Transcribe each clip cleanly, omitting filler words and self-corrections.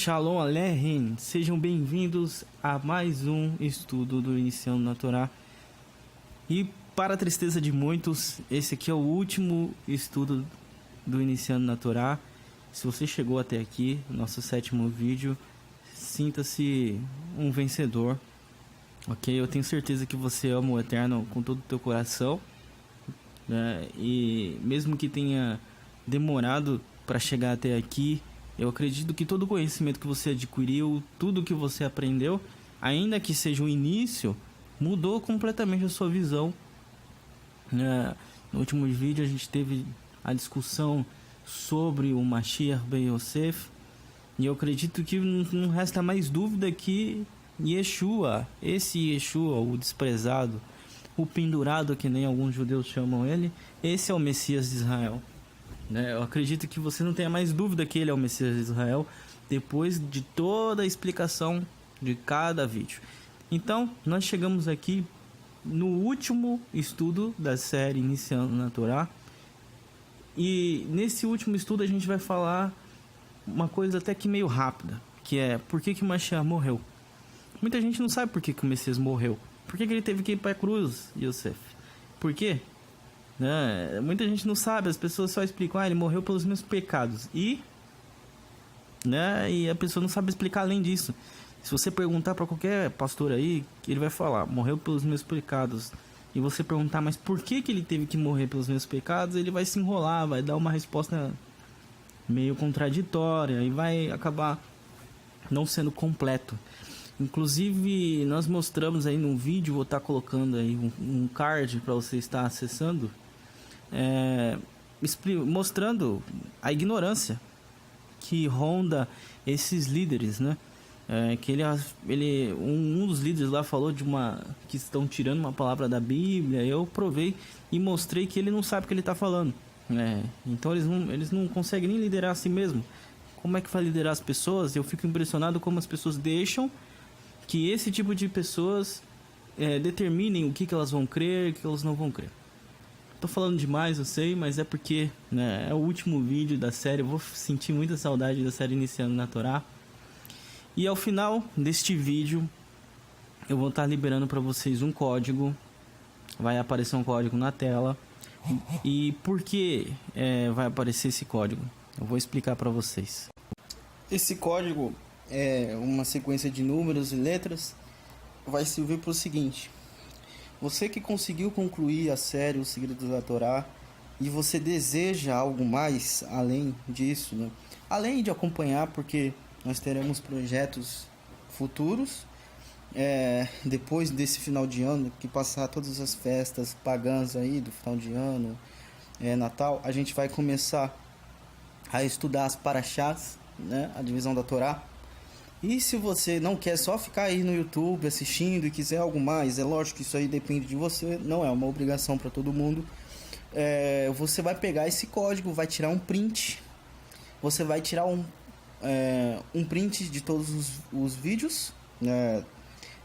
Shalom Aleichem, sejam bem-vindos a mais um estudo do Iniciando na Torá. E para a tristeza de muitos, esse aqui é o último estudo do Iniciando na Torá. Se você chegou até aqui, nosso 7º vídeo, sinta-se um vencedor, ok? Eu tenho certeza que você ama o Eterno com todo o teu coração, né? E mesmo que tenha demorado para chegar até aqui, eu acredito que todo o conhecimento que você adquiriu, tudo que você aprendeu, ainda que seja o início, mudou completamente a sua visão. No último vídeo a gente teve a discussão sobre o Mashiach ben Yosef, e eu acredito que não resta mais dúvida que Yeshua, esse Yeshua, o desprezado, o pendurado, que nem alguns judeus chamam ele, esse é o Messias de Israel. Eu acredito que você não tenha mais dúvida que ele é o Messias de Israel, depois de toda a explicação de cada vídeo. Então, nós chegamos aqui no último estudo da série Iniciando na Torá. E nesse último estudo a gente vai falar uma coisa até que meio rápida, que é por que o Mashiach morreu. Muita gente não sabe por que o Messias morreu. Por que ele teve que ir para a cruz, Yosef? Por quê? Muita gente não sabe, as pessoas só explicam, ele morreu pelos meus pecados. E a pessoa não sabe explicar além disso. Se você perguntar para qualquer pastor aí, ele vai falar, morreu pelos meus pecados. E você perguntar, mas por que ele teve que morrer pelos meus pecados? Ele vai se enrolar, vai dar uma resposta meio contraditória e vai acabar não sendo completo. Inclusive, nós mostramos aí no vídeo, vou estar colocando aí um card para você estar acessando, mostrando a ignorância que ronda esses líderes, que um dos líderes lá falou que estão tirando uma palavra da Bíblia. Eu provei e mostrei que ele não sabe o que ele está falando, então eles não conseguem nem liderar a si mesmo. Como é que vai liderar as pessoas? Eu fico impressionado como as pessoas deixam que esse tipo de pessoas determinem o que elas vão crer e o que elas não vão crer. Tô falando demais, eu sei, mas é porque é o último vídeo da série. Eu vou sentir muita saudade da série Iniciando na Torá. E ao final deste vídeo eu vou estar liberando para vocês um código. Vai aparecer um código na tela. E por que vai aparecer esse código? Eu vou explicar para vocês. Esse código é uma sequência de números e letras. Vai servir para o seguinte: você que conseguiu concluir a série Os Segredos da Torá e você deseja algo mais além disso, além de acompanhar, porque nós teremos projetos futuros depois desse final de ano, que passar todas as festas pagãs aí do final de ano, Natal, a gente vai começar a estudar as parashás, a divisão da Torá. E se você não quer só ficar aí no YouTube assistindo e quiser algo mais, é lógico que isso aí depende de você, não é uma obrigação para todo mundo. Você vai pegar esse código, vai tirar um print, você vai tirar um print de todos os vídeos,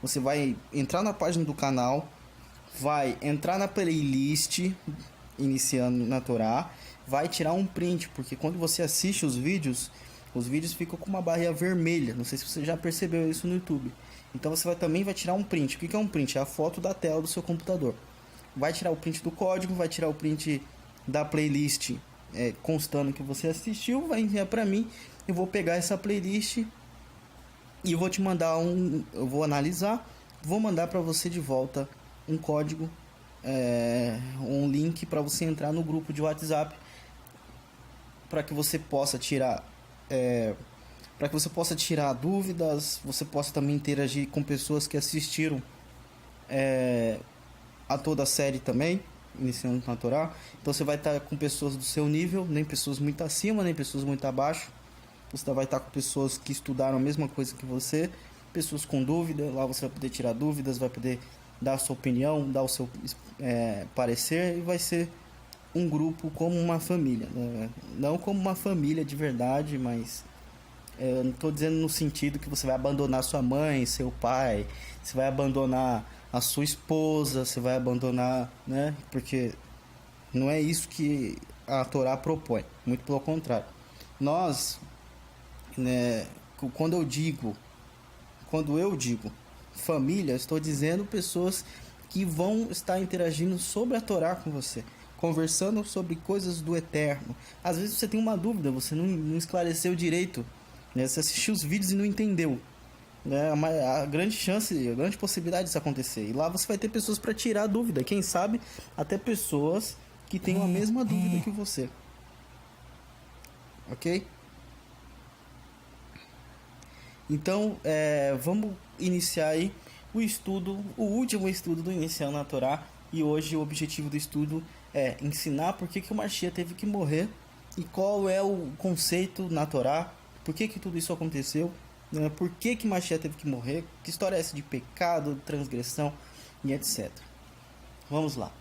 você vai entrar na página do canal, vai entrar na playlist Iniciando na Torá, vai tirar um print, porque quando você assiste os vídeos ficam com uma barrinha vermelha. Não sei se você já percebeu isso no YouTube. Então você também vai tirar um print. O que é um print? É a foto da tela do seu computador. Vai tirar o print do código, vai tirar o print da playlist constando que você assistiu, vai enviar para mim. Eu vou pegar essa playlist e vou te mandar eu vou analisar, vou mandar para você de volta um código, um link para você entrar no grupo de WhatsApp, para que você possa tirar dúvidas, você possa também interagir com pessoas que assistiram a toda a série também, Iniciando na Torá. Então você vai estar com pessoas do seu nível, nem pessoas muito acima, nem pessoas muito abaixo. Você vai estar com pessoas que estudaram a mesma coisa que você, pessoas com dúvida. Lá você vai poder tirar dúvidas, vai poder dar a sua opinião, dar o seu parecer, e vai ser um grupo como uma família, não como uma família de verdade, mas eu não estou dizendo no sentido que você vai abandonar sua mãe, seu pai, você vai abandonar a sua esposa, você vai abandonar, porque não é isso que a Torá propõe, muito pelo contrário. Nós quando eu digo família, eu estou dizendo pessoas que vão estar interagindo sobre a Torá com você, conversando sobre coisas do eterno. Às vezes você tem uma dúvida, você não esclareceu direito, né? Você assistiu os vídeos e não entendeu, né? A grande chance, a grande possibilidade disso acontecer. E lá você vai ter pessoas para tirar a dúvida, quem sabe até pessoas que tenham a mesma dúvida que você. Ok? Então, vamos iniciar aí o estudo, o último estudo do Iniciando na Torá. E hoje o objetivo do estudo é ensinar por que o Mashiach teve que morrer e qual é o conceito na Torá, por que tudo isso aconteceu, né? Por que Mashiach teve que morrer, que história é essa de pecado, de transgressão e etc. Vamos lá.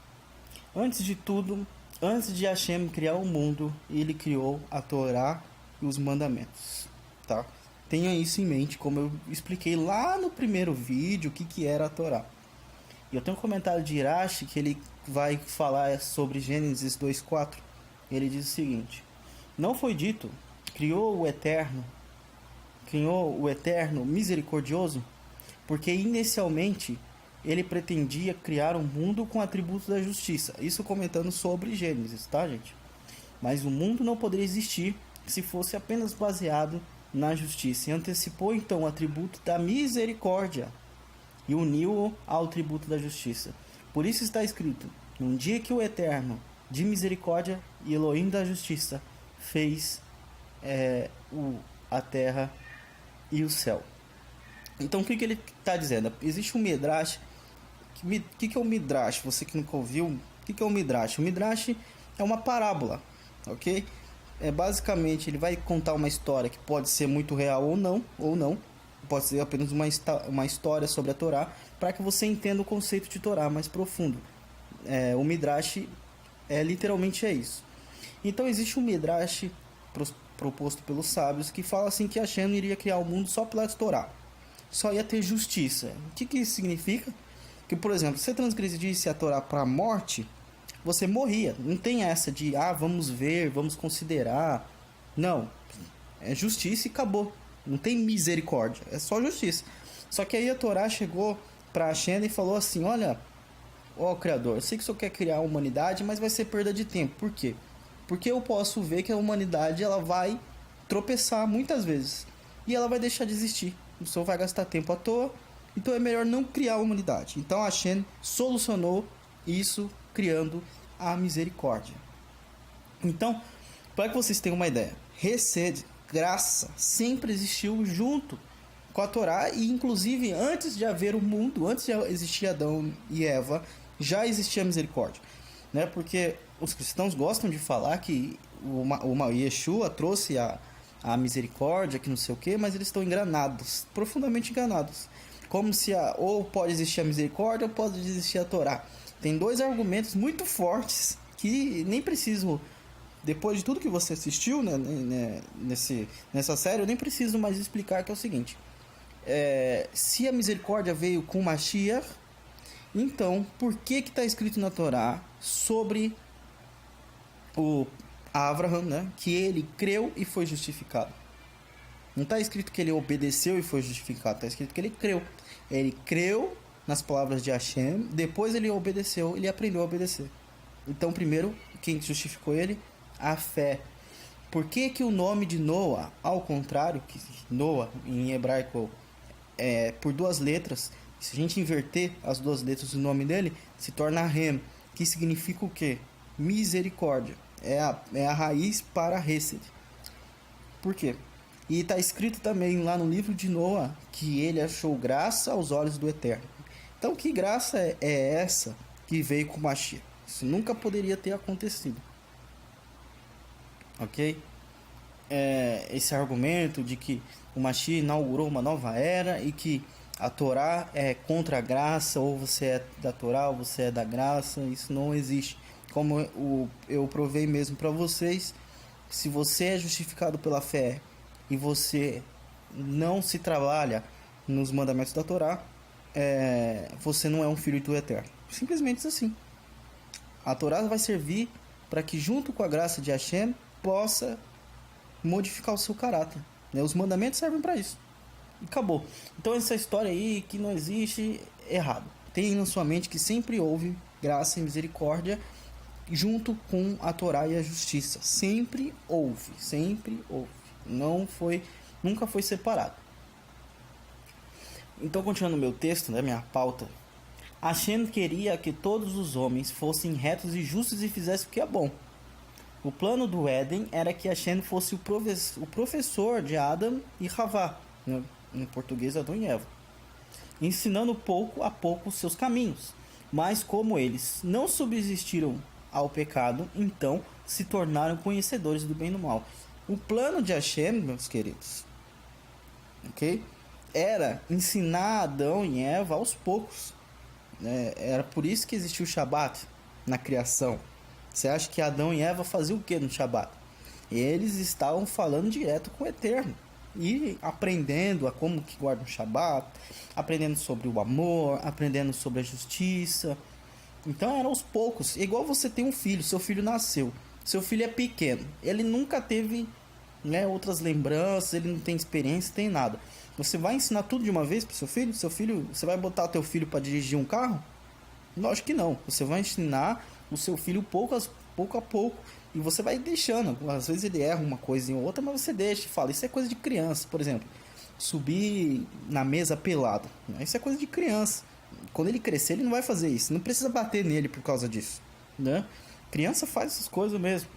Antes de tudo, antes de Hashem criar o mundo, ele criou a Torá e os mandamentos, tá? Tenha isso em mente, como eu expliquei lá no primeiro vídeo, o que era a Torá. E eu tenho um comentário de Irashi que ele vai falar sobre Gênesis 2:4. Ele diz o seguinte: não foi dito, criou o Eterno misericordioso, porque inicialmente ele pretendia criar um mundo com atributos da justiça. Isso comentando sobre Gênesis, tá, gente? Mas o mundo não poderia existir se fosse apenas baseado na justiça. E antecipou então o atributo da misericórdia e uniu-o ao atributo da justiça. Por isso está escrito: num dia que o Eterno de misericórdia e Elohim da justiça fez a terra e o céu. Então o que ele está dizendo? Existe um Midrash. O que é o Midrash? Você que nunca ouviu, o que é o Midrash? O Midrash é uma parábola, ok? Basicamente ele vai contar uma história que pode ser muito real ou não, pode ser apenas uma história sobre a Torá, para que você entenda o conceito de Torá mais profundo. O Midrash literalmente é isso. Então existe um Midrash proposto pelos sábios que fala assim que Hashem iria criar o mundo só pela Torá, só ia ter justiça. O que isso significa? Que, por exemplo, se você transgredisse a Torá para a morte, você morria. Não tem essa de, vamos ver, vamos considerar. Não. É justiça e acabou. Não tem misericórdia. É só justiça. Só que aí a Torá chegou para Hashem e falou assim: olha, Criador, eu sei que o senhor quer criar a humanidade, mas vai ser perda de tempo. Por quê? Porque eu posso ver que a humanidade ela vai tropeçar muitas vezes. E ela vai deixar de existir. O senhor vai gastar tempo à toa. Então é melhor não criar a humanidade. Então Hashem solucionou isso criando a misericórdia. Então, para que vocês tenham uma ideia, Hesed, graça, sempre existiu junto com a Torá. E inclusive antes de haver o mundo, antes de existir Adão e Eva, já existia a misericórdia, né? Porque os cristãos gostam de falar que o Yeshua trouxe a misericórdia, que não sei o que, mas eles estão enganados, profundamente enganados. Como se ou pode existir a misericórdia ou pode existir a Torá. Tem dois argumentos muito fortes que nem preciso, depois de tudo que você assistiu, né, nessa série, eu nem preciso mais explicar, que é o seguinte: se a misericórdia veio com Mashiach, então por que está escrito na Torá sobre o Abraham, né, que ele creu e foi justificado? Não está escrito que ele obedeceu e foi justificado, está escrito que ele creu. Ele creu nas palavras de Hashem, depois ele obedeceu, ele aprendeu a obedecer. Então, primeiro, quem justificou ele? A fé. Por que o nome de Noah, ao contrário, que Noah em hebraico é por duas letras, se a gente inverter as duas letras do nome dele, se torna Hem, que significa o quê? Misericórdia. É a raiz para Hesed. Por quê? E está escrito também lá no livro de Noah que ele achou graça aos olhos do Eterno. Então, que graça é essa que veio com Mashiach? Isso nunca poderia ter acontecido. Ok? Esse argumento de que o Mashiach inaugurou uma nova era e que a Torá é contra a graça, ou você é da Torá ou você é da graça, isso não existe. Como eu provei mesmo para vocês, se você é justificado pela fé e você não se trabalha nos mandamentos da Torá, você não é um filho do Eterno. Simplesmente assim. A Torá vai servir para que, junto com a graça de Hashem, possa modificar o seu caráter. né? Os mandamentos servem para isso. E acabou. Então essa história aí que não existe, errado. Tenha na sua mente que sempre houve graça e misericórdia junto com a Torá e a justiça. Sempre houve, sempre houve. Não foi, nunca foi separado. Então, continuando meu texto, né, minha pauta. Hashem queria que todos os homens fossem retos e justos e fizessem o que é bom. O plano do Éden era que Hashem fosse o professor de Adam e Havá, em português Adão e Eva, ensinando pouco a pouco os seus caminhos. Mas como eles não subsistiram ao pecado, então se tornaram conhecedores do bem e do mal. O plano de Hashem, meus queridos, ok? Era ensinar Adão e Eva aos poucos. Era por isso que existiu o Shabat na criação. Você acha que Adão e Eva faziam o que no Shabat? Eles estavam falando direto com o Eterno e aprendendo a como que guarda o Shabat, aprendendo sobre o amor, aprendendo sobre a justiça. Então era aos poucos. Igual você tem um filho, seu filho nasceu, seu filho é pequeno, ele nunca teve, né, outras lembranças, ele não tem experiência, tem nada. Você vai ensinar tudo de uma vez para seu filho? Você vai botar teu filho para dirigir um carro? Lógico que não. Você vai ensinar o seu filho pouco a pouco e você vai deixando. Às vezes ele erra uma coisa ou outra, mas você deixa e fala. Isso é coisa de criança, por exemplo. Subir na mesa pelado. Isso é coisa de criança. Quando ele crescer, ele não vai fazer isso. Não precisa bater nele por causa disso, né? Criança faz essas coisas mesmo.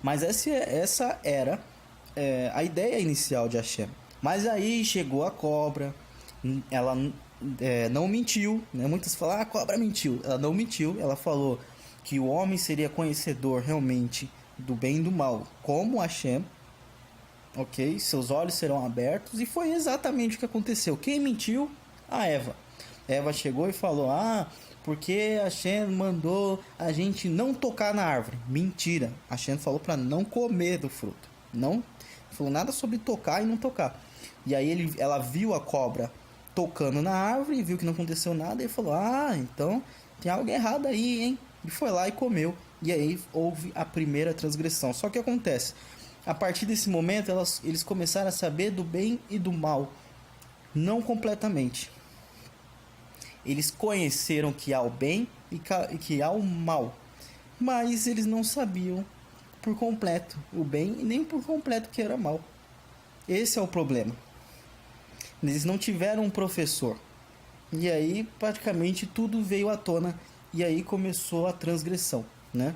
Mas essa era a ideia inicial de Hashem. Mas aí chegou a cobra, ela não mentiu, né? Muitos falam, a cobra mentiu. Ela não mentiu, ela falou que o homem seria conhecedor realmente do bem e do mal, como Hashem, ok? Seus olhos serão abertos, e foi exatamente o que aconteceu. Quem mentiu? A Eva. Eva chegou e falou, porque Hashem mandou a gente não tocar na árvore. Mentira, Hashem falou para não comer do fruto. Não falou nada sobre tocar e não tocar. E aí ela viu a cobra tocando na árvore, viu que não aconteceu nada e falou, então tem algo errado aí, hein? E foi lá e comeu. E aí houve a primeira transgressão. Só que acontece, a partir desse momento eles começaram a saber do bem e do mal. Não completamente. Eles conheceram que há o bem e que há o mal. Mas eles não sabiam por completo o bem e nem por completo que era mal. Esse é o problema. Eles não tiveram um professor. E aí praticamente tudo veio à tona. E aí começou a transgressão, né?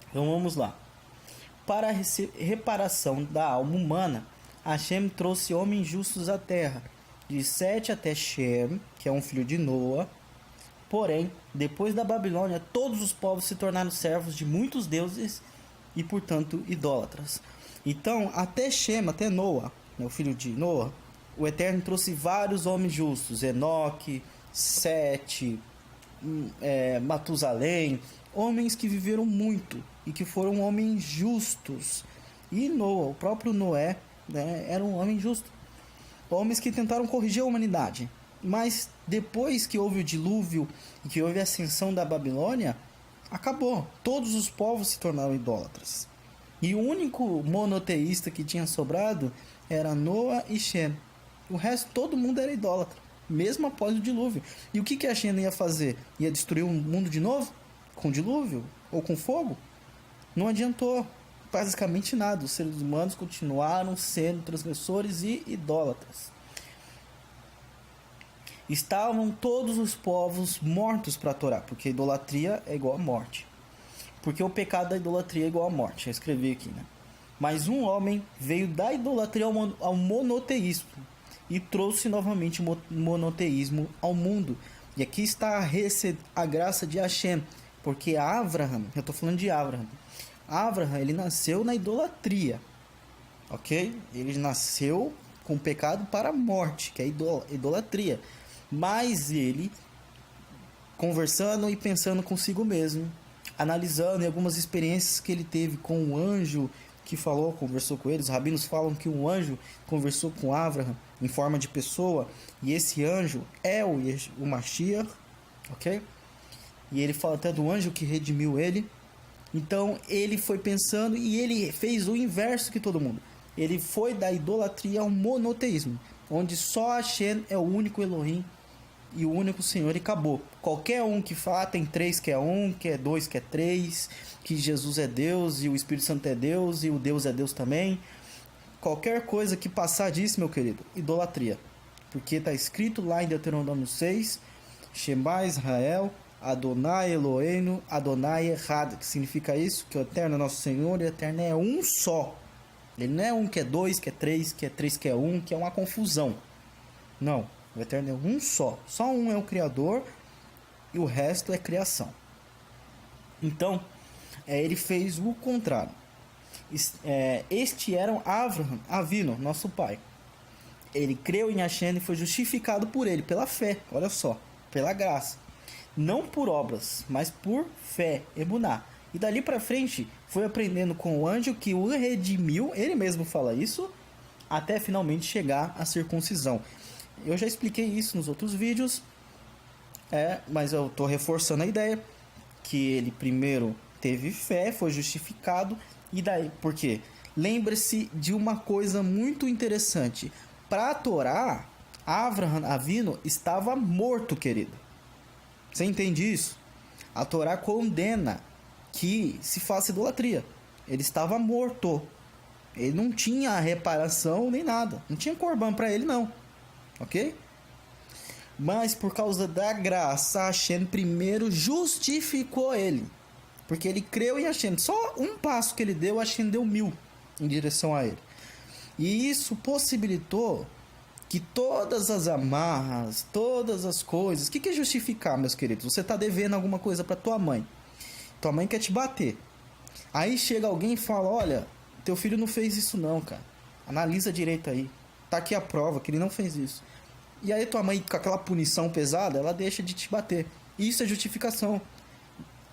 Então vamos lá. Para a reparação da alma humana, Hashem trouxe homens justos à terra, de Sete até Shem, que é um filho de Noa. Porém, depois da Babilônia, todos os povos se tornaram servos de muitos deuses e, portanto, idólatras. Então, até Shem, até Noa, o filho de Noa, o Eterno trouxe vários homens justos, Enoque, Sete, Matusalém, homens que viveram muito e que foram homens justos. E Noa, o próprio Noé, né, era um homem justo. Homens que tentaram corrigir a humanidade. Mas depois que houve o dilúvio e que houve a ascensão da Babilônia, acabou. Todos os povos se tornaram idólatras. E o único monoteísta que tinha sobrado era Noa e Shem. O resto, todo mundo era idólatra, mesmo após o dilúvio. E o que a Shem ia fazer? Ia destruir o mundo de novo? Com dilúvio? Ou com fogo? Não adiantou basicamente nada. Os seres humanos continuaram sendo transgressores e idólatras. Estavam todos os povos mortos para a Torá, porque a idolatria é igual a morte. Porque o pecado da idolatria é igual a morte. Eu escrevi aqui, né? Mas um homem veio da idolatria ao monoteísmo e trouxe novamente o monoteísmo ao mundo. E aqui está a graça de Hashem, porque Abraham, eu estou falando de Abraham, ele nasceu na idolatria, ok? Ele nasceu com pecado para a morte, que é idolatria. Mas ele, conversando e pensando consigo mesmo, analisando em algumas experiências que ele teve com o anjo que conversou com ele. Os rabinos falam que um anjo conversou com Abraham em forma de pessoa, e esse anjo é o Mashiach, ok? E ele fala até do anjo que redimiu ele. Então ele foi pensando e ele fez o inverso que todo mundo. Ele foi da idolatria ao monoteísmo, onde só Hashem é o único Elohim e o único Senhor e acabou. Qualquer um que fala tem três que é um, que é dois que é três, que Jesus é Deus e o Espírito Santo é Deus e o Deus é Deus também. Qualquer coisa que passar disso, meu querido, idolatria. Porque está escrito lá em Deuteronômio 6, Shema Israel, Adonai Eloheinu, Adonai Echad, que significa isso, que o Eterno é nosso Senhor e o Eterno é um só. Ele não é um que é dois, que é três que é um, que é uma confusão. Não, o Eterno é um só. Só um é o Criador e o resto é criação. Então, ele fez o contrário. Este era Avraham Avinu, nosso pai. Ele creu em Hashem e foi justificado por ele, pela fé, olha só, pela graça. Não por obras, mas por fé, emuná. E dali para frente, foi aprendendo com o anjo que o redimiu, ele mesmo fala isso, até finalmente chegar à circuncisão. Eu já expliquei isso nos outros vídeos, mas eu estou reforçando a ideia, que ele primeiro teve fé, foi justificado, e daí, por quê? Lembre-se de uma coisa muito interessante. Para a Torá, Avraham Avinu estava morto, querido. Você entende isso? A Torá condena que se faça idolatria. Ele estava morto. Ele não tinha reparação nem nada. Não tinha corban para ele, não. Ok? Mas por causa da graça, Hashem primeiro justificou ele. Porque ele creu em Hashem. Só um passo que ele deu, Hashem deu 1000 em direção a ele. E isso possibilitou que todas as amarras, todas as coisas... O que é justificar, meus queridos? Você está devendo alguma coisa para tua mãe. Tua mãe quer te bater. Aí chega alguém e fala, olha, teu filho não fez isso não, cara. Analisa direito aí. Tá aqui a prova que ele não fez isso. E aí tua mãe, com aquela punição pesada, ela deixa de te bater. Isso é justificação.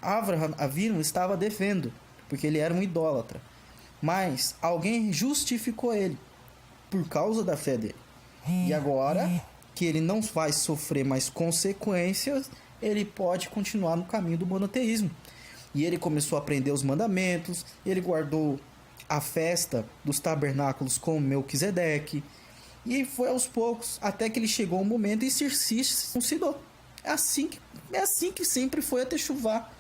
Avraham Avinu estava devendo, porque ele era um idólatra. Mas alguém justificou ele por causa da fé dele. E agora que ele não vai sofrer mais consequências, ele pode continuar no caminho do monoteísmo. E ele começou a aprender os mandamentos, ele guardou a festa dos tabernáculos com Melquisedeque. E foi aos poucos, até que ele chegou um momento e se circuncidou. É assim que sempre foi a Techuvá.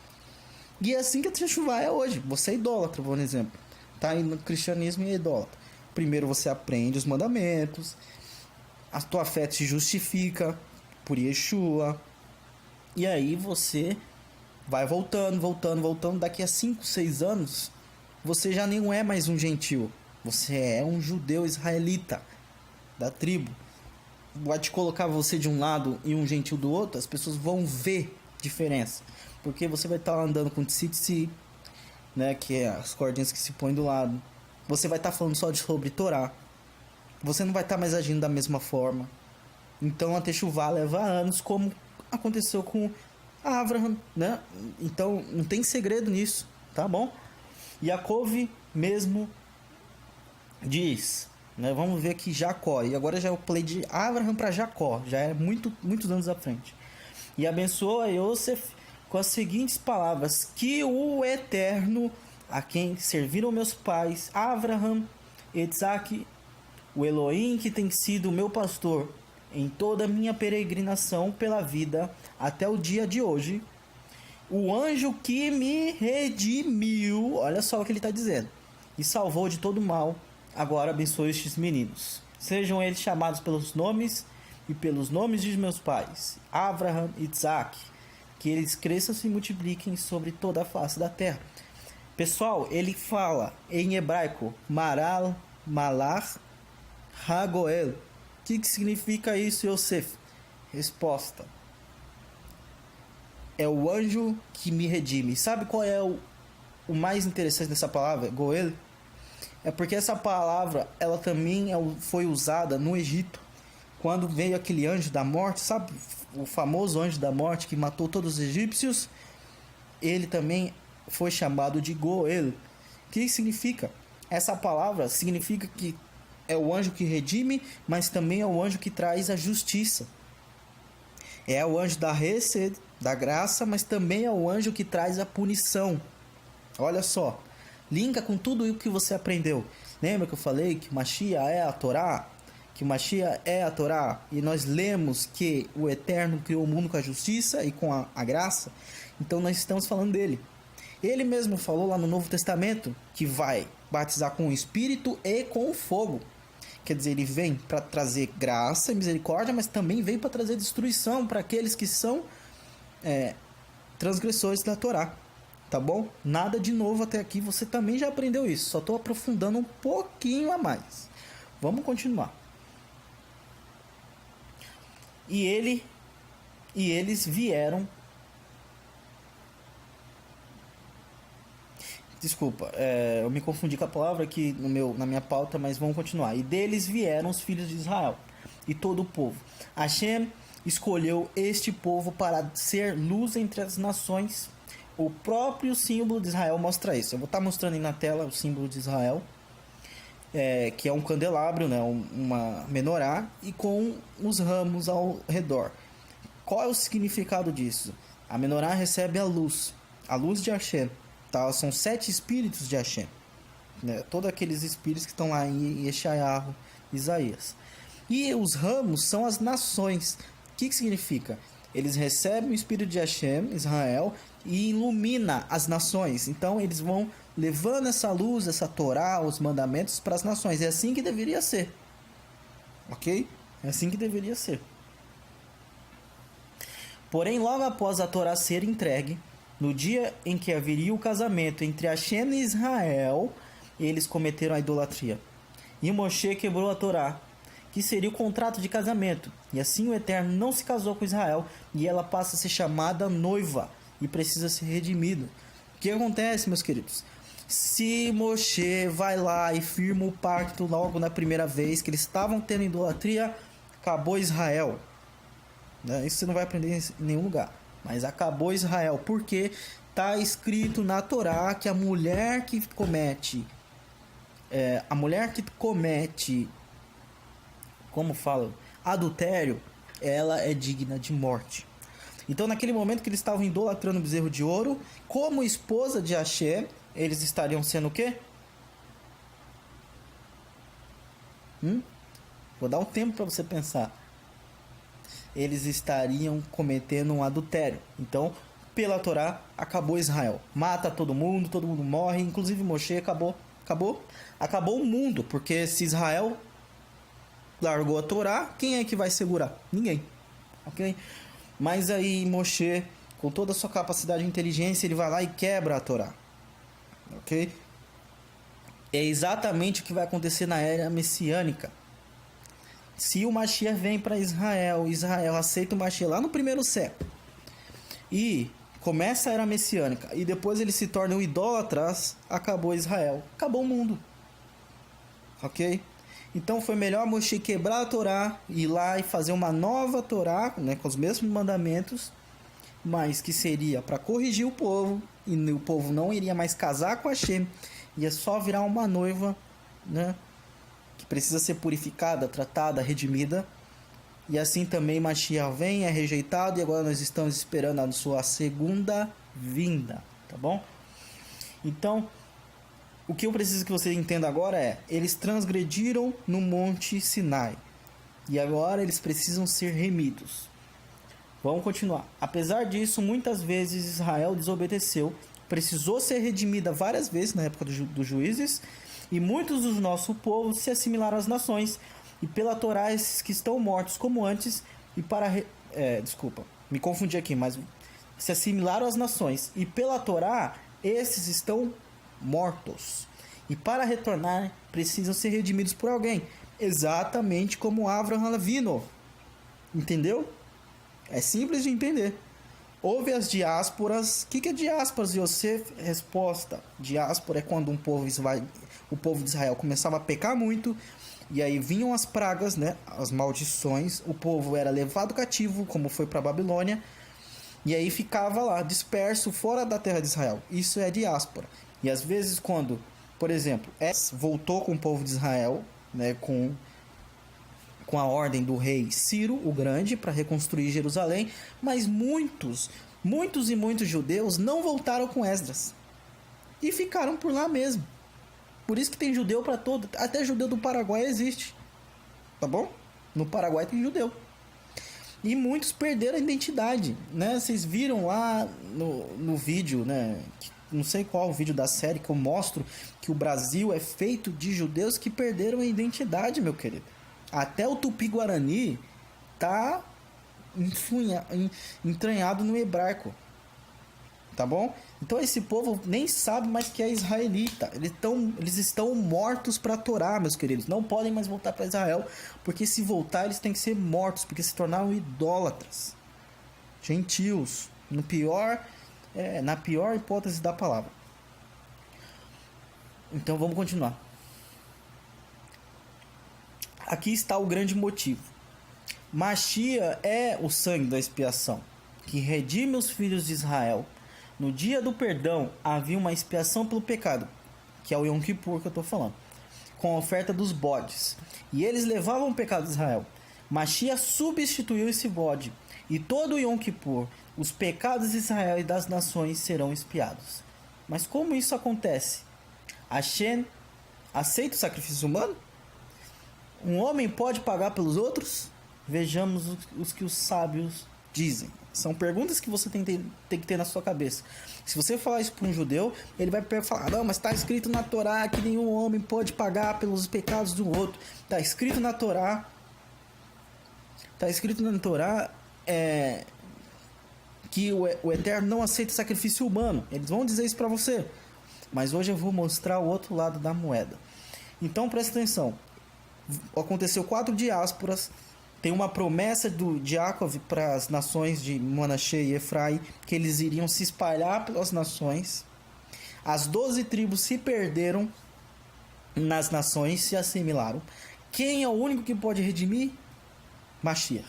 E é assim que a Techuvá é hoje. Você é idólatra, por exemplo. Tá aí no cristianismo e é idólatra. Primeiro você aprende os mandamentos, a tua fé te justifica por Yeshua, e aí você vai voltando. Daqui a 5, 6 anos, você já não é mais um gentil. Você é um judeu israelita da tribo. Vai te colocar você de um lado e um gentil do outro, as pessoas vão ver diferença. Porque você vai estar andando com tzitzi, né, que é as cordinhas que se põem do lado. Você vai estar falando só sobre Torá. Você não vai estar mais agindo da mesma forma. Então a Techuvá leva anos, como aconteceu com Avraham, né? Então não tem segredo nisso, tá bom? Yaakov mesmo diz, né? Vamos ver aqui Jacó. E agora já eu pulei de Avraham para Jacó. Já é muitos anos à frente. E abençoa Yosef com as seguintes palavras: que o Eterno, a quem serviram meus pais, Avraham, Isaac, o Elohim que tem sido meu pastor em toda a minha peregrinação pela vida até o dia de hoje, o anjo que me redimiu, olha só o que ele está dizendo, e salvou de todo mal, agora abençoe estes meninos. Sejam eles chamados pelos nomes e pelos nomes de meus pais, Avraham e Isaac, que eles cresçam e se multipliquem sobre toda a face da terra. Pessoal, ele fala em hebraico, Maral, Malach, Hagoel. O que significa isso, Yosef? Resposta: é o anjo que me redime. Sabe qual é o mais interessante dessa palavra, Goel? É porque essa palavra, ela também foi usada no Egito, quando veio aquele anjo da morte, sabe? O famoso anjo da morte que matou todos os egípcios. Ele também foi chamado de Goel. O que significa? Essa palavra significa que é o anjo que redime, mas também é o anjo que traz a justiça. É o anjo da Hesed, da graça, mas também é o anjo que traz a punição. Olha só, linka com tudo o que você aprendeu. Lembra que eu falei que Mashiach é a Torá? Que Mashiach é a Torá? E nós lemos que o Eterno criou o mundo com a justiça e com a graça. Então nós estamos falando dele. Ele mesmo falou lá no Novo Testamento que vai batizar com o Espírito e com o fogo. Quer dizer, ele vem para trazer graça e misericórdia, mas também vem para trazer destruição para aqueles que são transgressores da Torá. Tá bom? Nada de novo até aqui, você também já aprendeu isso. Só estou aprofundando um pouquinho a mais. Vamos continuar. E eles vieram... Desculpa, eu me confundi com a palavra aqui na minha pauta, mas vamos continuar. E deles vieram os filhos de Israel e todo o povo. Hashem escolheu este povo para ser luz entre as nações. O próprio símbolo de Israel mostra isso. Eu vou estar mostrando aí na tela o símbolo de Israel, que é um candelabro, né, uma menorá, e com os ramos ao redor. Qual é o significado disso? A menorá recebe a luz de Hashem. Tá? São 7 espíritos de Hashem, né? Todos aqueles espíritos que estão lá em Yeshayahu, Isaías. E os ramos são as nações. O que significa? Eles recebem o espírito de Hashem, Israel, e ilumina as nações. Então eles vão levando essa luz, essa Torá, os mandamentos para as nações. É assim que deveria ser. Ok? É assim que deveria ser. Porém, logo após a Torá ser entregue, no dia em que haveria o casamento entre Hashem e Israel, eles cometeram a idolatria. E Moshe quebrou a Torá, que seria o contrato de casamento. E assim o Eterno não se casou com Israel, e ela passa a ser chamada noiva e precisa ser redimida. O que acontece, meus queridos? Se Moshe vai lá e firma o pacto logo na primeira vez que eles estavam tendo idolatria, acabou Israel. Isso você não vai aprender em nenhum lugar. Mas acabou Israel, porque está escrito na Torá que a mulher que comete, como fala, adultério, ela é digna de morte. Então, naquele momento que eles estavam idolatrando o bezerro de ouro, como esposa de Hashem, eles estariam sendo o quê? Vou dar um tempo para você pensar. Eles estariam cometendo um adultério. Então, pela Torá, acabou Israel. Mata todo mundo morre, inclusive Moshe, acabou o mundo, porque se Israel largou a Torá, quem é que vai segurar? Ninguém. Ok? Mas aí Moshe, com toda a sua capacidade de inteligência, ele vai lá e quebra a Torá. Ok? É exatamente o que vai acontecer na era messiânica. Se o Mashiach vem para Israel, Israel aceita o Mashiach lá no primeiro século e começa a era messiânica e depois eles se tornam idólatras, acabou Israel, acabou o mundo. Ok? Então foi melhor Moshe quebrar a Torá, ir lá e fazer uma nova Torá, né, com os mesmos mandamentos, mas que seria para corrigir o povo, e o povo não iria mais casar com Hashem, ia só virar uma noiva, né, que precisa ser purificada, tratada, redimida. E assim também Mashiach vem, é rejeitado, e agora nós estamos esperando a sua segunda vinda, tá bom? Então, o que eu preciso que você entenda agora é, eles transgrediram no Monte Sinai, e agora eles precisam ser remidos. Vamos continuar. Apesar disso, muitas vezes Israel desobedeceu, precisou ser redimida várias vezes na época dos juízes, e muitos do nosso povo se assimilaram às nações, e pela Torá esses que estão mortos como antes, e para... desculpa, me confundi aqui, mas se assimilaram às nações, e pela Torá esses estão mortos, e para retornar precisam ser redimidos por alguém, exatamente como Avraham Avinu. Entendeu? É simples de entender. Houve as diásporas. O que é diásporas, Yosef? Resposta: diáspora é quando o povo de Israel começava a pecar muito, e aí vinham as pragas, né, as maldições, o povo era levado cativo, como foi para a Babilônia, e aí ficava lá, disperso, fora da terra de Israel. Isso é diáspora. E às vezes quando, por exemplo, voltou com o povo de Israel, né, com a ordem do rei Ciro o Grande para reconstruir Jerusalém, mas muitos judeus não voltaram com Esdras. e ficaram por lá mesmo. Por isso que tem judeu para todo, até judeu do Paraguai existe. Tá bom? No Paraguai tem judeu. E muitos perderam a identidade, né? Vocês viram lá no vídeo, né? Não sei qual o vídeo da série que eu mostro que o Brasil é feito de judeus que perderam a identidade, meu querido. Até o Tupi-Guarani tá entranhado no hebraico. Tá bom? Então esse povo nem sabe mais que é israelita. Eles estão mortos para a Torá, meus queridos. Não podem mais voltar para Israel, porque se voltar eles têm que ser mortos, porque se tornaram idólatras, gentios, na pior hipótese da palavra. Então vamos continuar. Aqui está o grande motivo. Mashiach é o sangue da expiação, que redime os filhos de Israel. No dia do perdão havia uma expiação pelo pecado, que é o Yom Kippur que eu estou falando, com a oferta dos bodes. E eles levavam o pecado de Israel. Mashiach substituiu esse bode, e todo o Yom Kippur, os pecados de Israel e das nações serão expiados. Mas como isso acontece? Hashem aceita o sacrifício humano? Um homem pode pagar pelos outros? Vejamos os que os sábios dizem. São perguntas que você tem que ter na sua cabeça. Se você falar isso para um judeu, ele vai falar: não, mas está escrito na Torá que nenhum homem pode pagar pelos pecados do outro. Está escrito na Torá. Que o Eterno não aceita sacrifício humano. Eles vão dizer isso para você. Mas hoje eu vou mostrar o outro lado da moeda. Então presta atenção. Aconteceu 4 diásporas. Tem uma promessa de Yaakov para as nações de Manassé e Efraim, que eles iriam se espalhar pelas nações. As 12 tribos se perderam nas nações, se assimilaram. Quem é o único que pode redimir? Mashiach.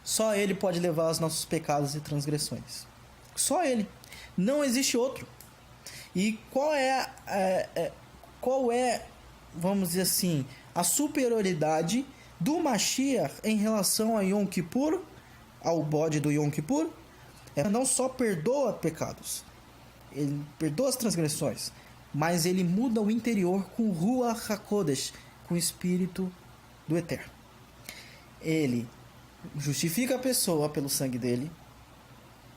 Só ele pode levar os nossos pecados e transgressões. Só ele. Não existe outro. E qual é, vamos dizer assim, a superioridade do Mashiach em relação a Yom Kippur, ao bode do Yom Kippur? Ele não só perdoa pecados, ele perdoa as transgressões, mas ele muda o interior com Ruach HaKodesh, com o Espírito do Eterno. Ele justifica a pessoa pelo sangue dele,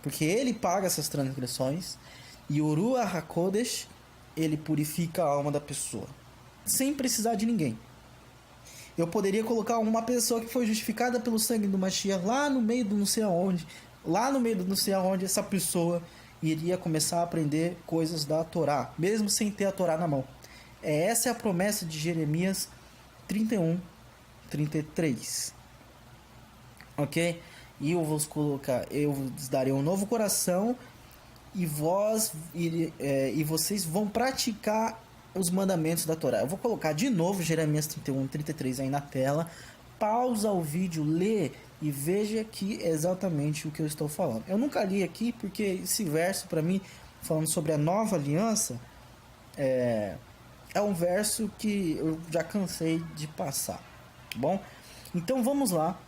porque ele paga essas transgressões, e o Ruach HaKodesh, ele purifica a alma da pessoa, sem precisar de ninguém. Eu poderia colocar uma pessoa que foi justificada pelo sangue do Mashiach lá no meio do não sei aonde, essa pessoa iria começar a aprender coisas da Torá, mesmo sem ter a Torá na mão. Essa é a promessa de Jeremias 31:33. Ok? E eu vos darei um novo coração, e vocês vão praticar os mandamentos da Torá. Eu vou colocar de novo Jeremias 31:33 aí na tela. Pausa o vídeo, lê e veja aqui exatamente o que eu estou falando. Eu nunca li aqui porque esse verso, para mim, falando sobre a nova aliança, é um verso que eu já cansei de passar. Tá bom? Então vamos lá.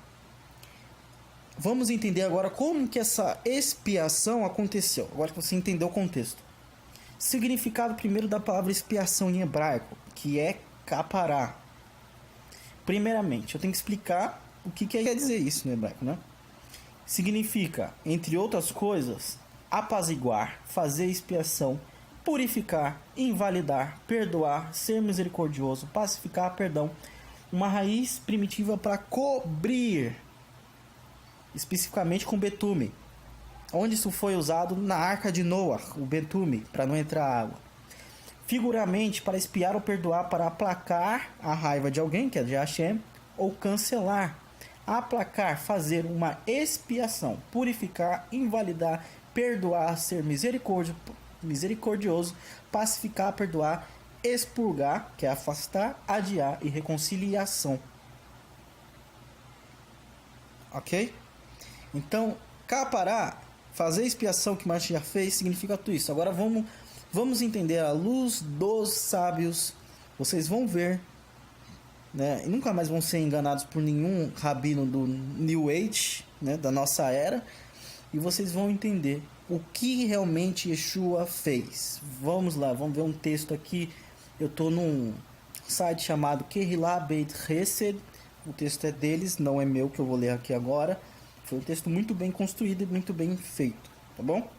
Vamos entender agora como que essa expiação aconteceu. Agora que você entendeu o contexto. Significado primeiro da palavra expiação em hebraico, que é capará. Primeiramente, eu tenho que explicar o que quer dizer isso no hebraico, né? Significa, entre outras coisas, apaziguar, fazer expiação, purificar, invalidar, perdoar, ser misericordioso, pacificar, perdão. Uma raiz primitiva para cobrir, especificamente com betume. Onde isso foi usado? Na arca de Noé, o betume, para não entrar água. Figuramente, para expiar ou perdoar, para aplacar a raiva de alguém, que é de Hashem, ou cancelar. Aplacar, fazer uma expiação, purificar, invalidar, perdoar, ser misericordioso, pacificar, perdoar, expurgar, que é afastar, adiar, e reconciliação. Ok? Então, capará, fazer expiação que Mashiach fez, significa tudo isso. Agora vamos entender à luz dos sábios. Vocês vão ver, né? E nunca mais vão ser enganados por nenhum rabino do New Age, né? Da nossa era. e vocês vão entender o que realmente Yeshua fez. Vamos lá, vamos ver um texto aqui. Eu estou num site chamado Kehillah Beit Hesed. O texto é deles, não é meu, que eu vou ler aqui agora. Foi um texto muito bem construído e muito bem feito, tá bom?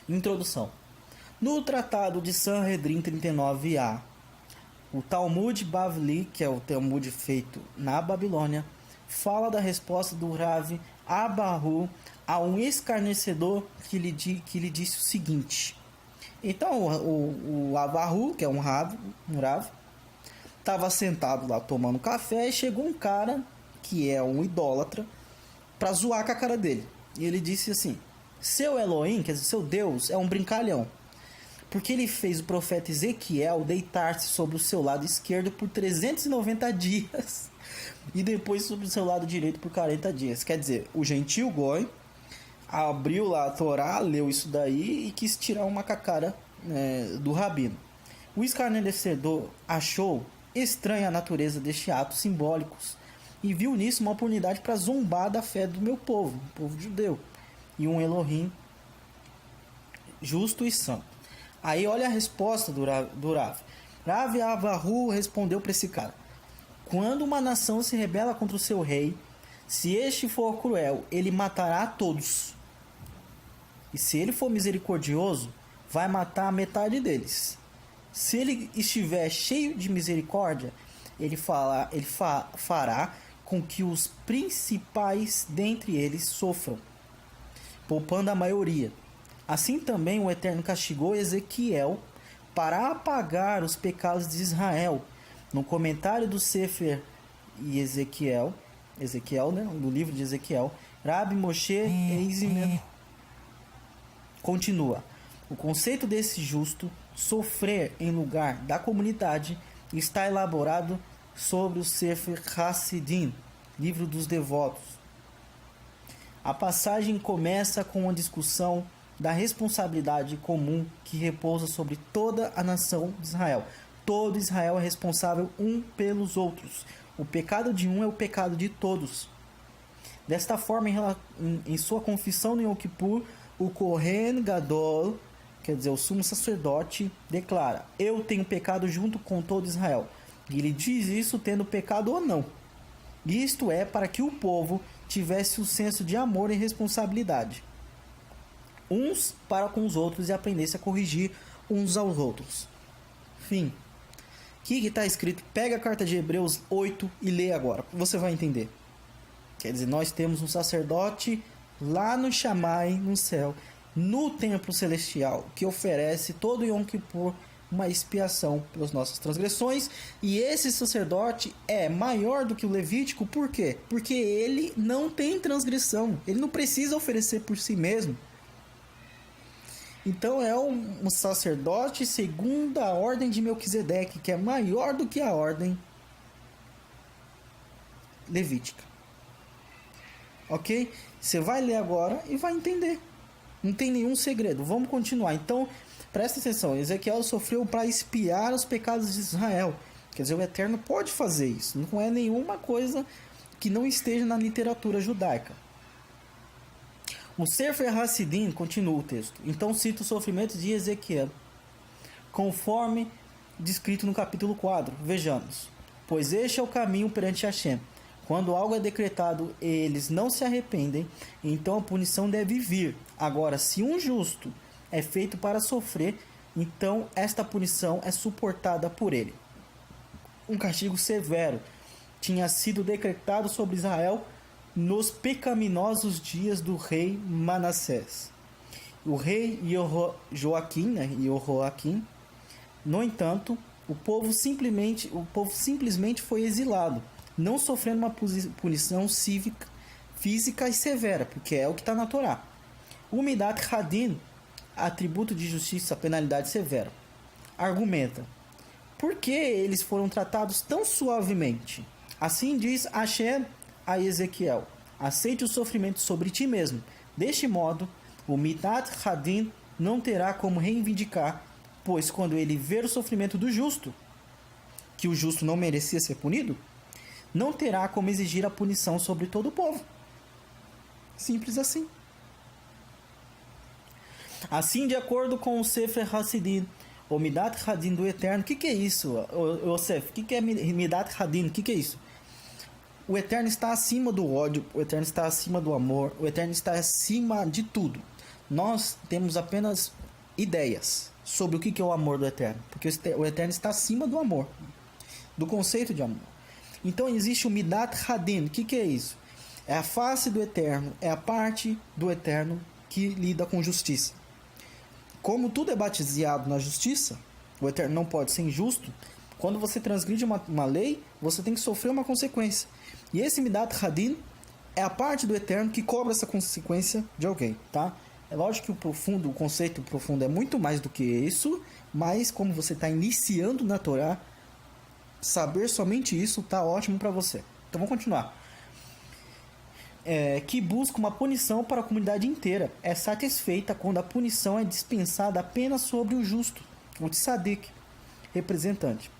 Introdução. No Tratado de Sanhedrin 39a, o Talmud Bavli, que é o Talmud feito na Babilônia, fala da resposta do Rav Abahu a um escarnecedor que lhe disse o seguinte. Então o Abahu, que é um Rav, estava sentado lá tomando café e chegou um cara que é um idólatra para zoar com a cara dele. E ele disse assim: seu Elohim, quer dizer, seu Deus, é um brincalhão, porque ele fez o profeta Ezequiel deitar-se sobre o seu lado esquerdo por 390 dias e depois sobre o seu lado direito por 40 dias. Quer dizer, o gentil Goi abriu lá a Torá, leu isso daí e quis tirar uma cacara do rabino. O escarnecedor achou estranha a natureza deste ato simbólicos e viu nisso uma oportunidade para zombar da fé do meu povo, o povo judeu, e um Elohim justo e santo. Aí olha a resposta do Rav. Rav Abahu respondeu para esse cara: quando uma nação se rebela contra o seu rei, se este for cruel, ele matará a todos. E se ele for misericordioso, vai matar a metade deles. Se ele estiver cheio de misericórdia, ele fará com que os principais dentre eles sofram, poupando a maioria. Assim também o Eterno castigou Ezequiel para apagar os pecados de Israel. No comentário do Sefer e Ezequiel, né, do livro de Ezequiel, Rabi Moshe Eizimer continua: o conceito desse justo sofrer em lugar da comunidade está elaborado sobre o Sefer Hassidim, livro dos devotos. A passagem começa com uma discussão da responsabilidade comum que repousa sobre toda a nação de Israel. Todo Israel é responsável um pelos outros. O pecado de um é o pecado de todos. Desta forma, em sua confissão no Yom Kippur, o Kohen Gadol, quer dizer, o sumo sacerdote, declara: eu tenho pecado junto com todo Israel. E ele diz isso tendo pecado ou não. Isto é para que o povo tivesse o senso de amor e responsabilidade uns para com os outros e aprendesse a corrigir uns aos outros. Fim. O que está escrito? Pega a carta de Hebreus 8 e lê agora. Você vai entender. Quer dizer, nós temos um sacerdote lá no Shammai, no céu, no templo celestial, que oferece todo Yom Kippur uma expiação pelas nossas transgressões. E esse sacerdote é maior do que o Levítico. Por quê? Porque ele não tem transgressão. Ele não precisa oferecer por si mesmo. Então é um sacerdote segundo a ordem de Melquisedeque, que é maior do que a ordem levítica. Ok? Você vai ler agora e vai entender. Não tem nenhum segredo. Vamos continuar. Então, presta atenção. Ezequiel sofreu para expiar os pecados de Israel. Quer dizer, o Eterno pode fazer isso. Não é nenhuma coisa que não esteja na literatura judaica. O Sefer Hassidim, continua o texto, então cita os sofrimentos de Ezequiel, conforme descrito no capítulo 4. Vejamos: pois este é o caminho perante Hashem. Quando algo é decretado e eles não se arrependem, então a punição deve vir. Agora, se um justo é feito para sofrer, então esta punição é suportada por ele. Um castigo severo tinha sido decretado sobre Israel nos pecaminosos dias do rei Manassés. O rei Joaquim, no entanto, o povo simplesmente foi exilado, não sofrendo uma punição física e severa, porque é o que está na Torá. O Midat Hadin, atributo de justiça, penalidade severa, argumenta: por que eles foram tratados tão suavemente? Assim diz Hashem a Ezequiel: aceite o sofrimento sobre ti mesmo. Deste modo, o Midat Hadin não terá como reivindicar, pois quando ele ver o sofrimento do justo, que o justo não merecia ser punido, não terá como exigir a punição sobre todo o povo. Simples assim. Assim, de acordo com o Sefer Hassidim, o Midat Hadin do Eterno, o que é isso, Yosef? O que é Midat Hadin? O que é isso? O Eterno está acima do ódio, o Eterno está acima do amor, o Eterno está acima de tudo. Nós temos apenas ideias sobre o que é o amor do Eterno, porque o Eterno está acima do amor, do conceito de amor. Então existe o Midat Hadin. O que é isso? É a face do Eterno, é a parte do Eterno que lida com justiça. Como tudo é baseado na justiça, o Eterno não pode ser injusto. Quando você transgride uma lei, você tem que sofrer uma consequência. E esse Midat Hadin é a parte do Eterno que cobra essa consequência de alguém, tá? É lógico que o conceito profundo é muito mais do que isso, mas como você está iniciando na Torá, saber somente isso tá ótimo para você. Então vamos continuar. Que busca uma punição para a comunidade inteira. É satisfeita quando a punição é dispensada apenas sobre o justo, o tzadik, representante.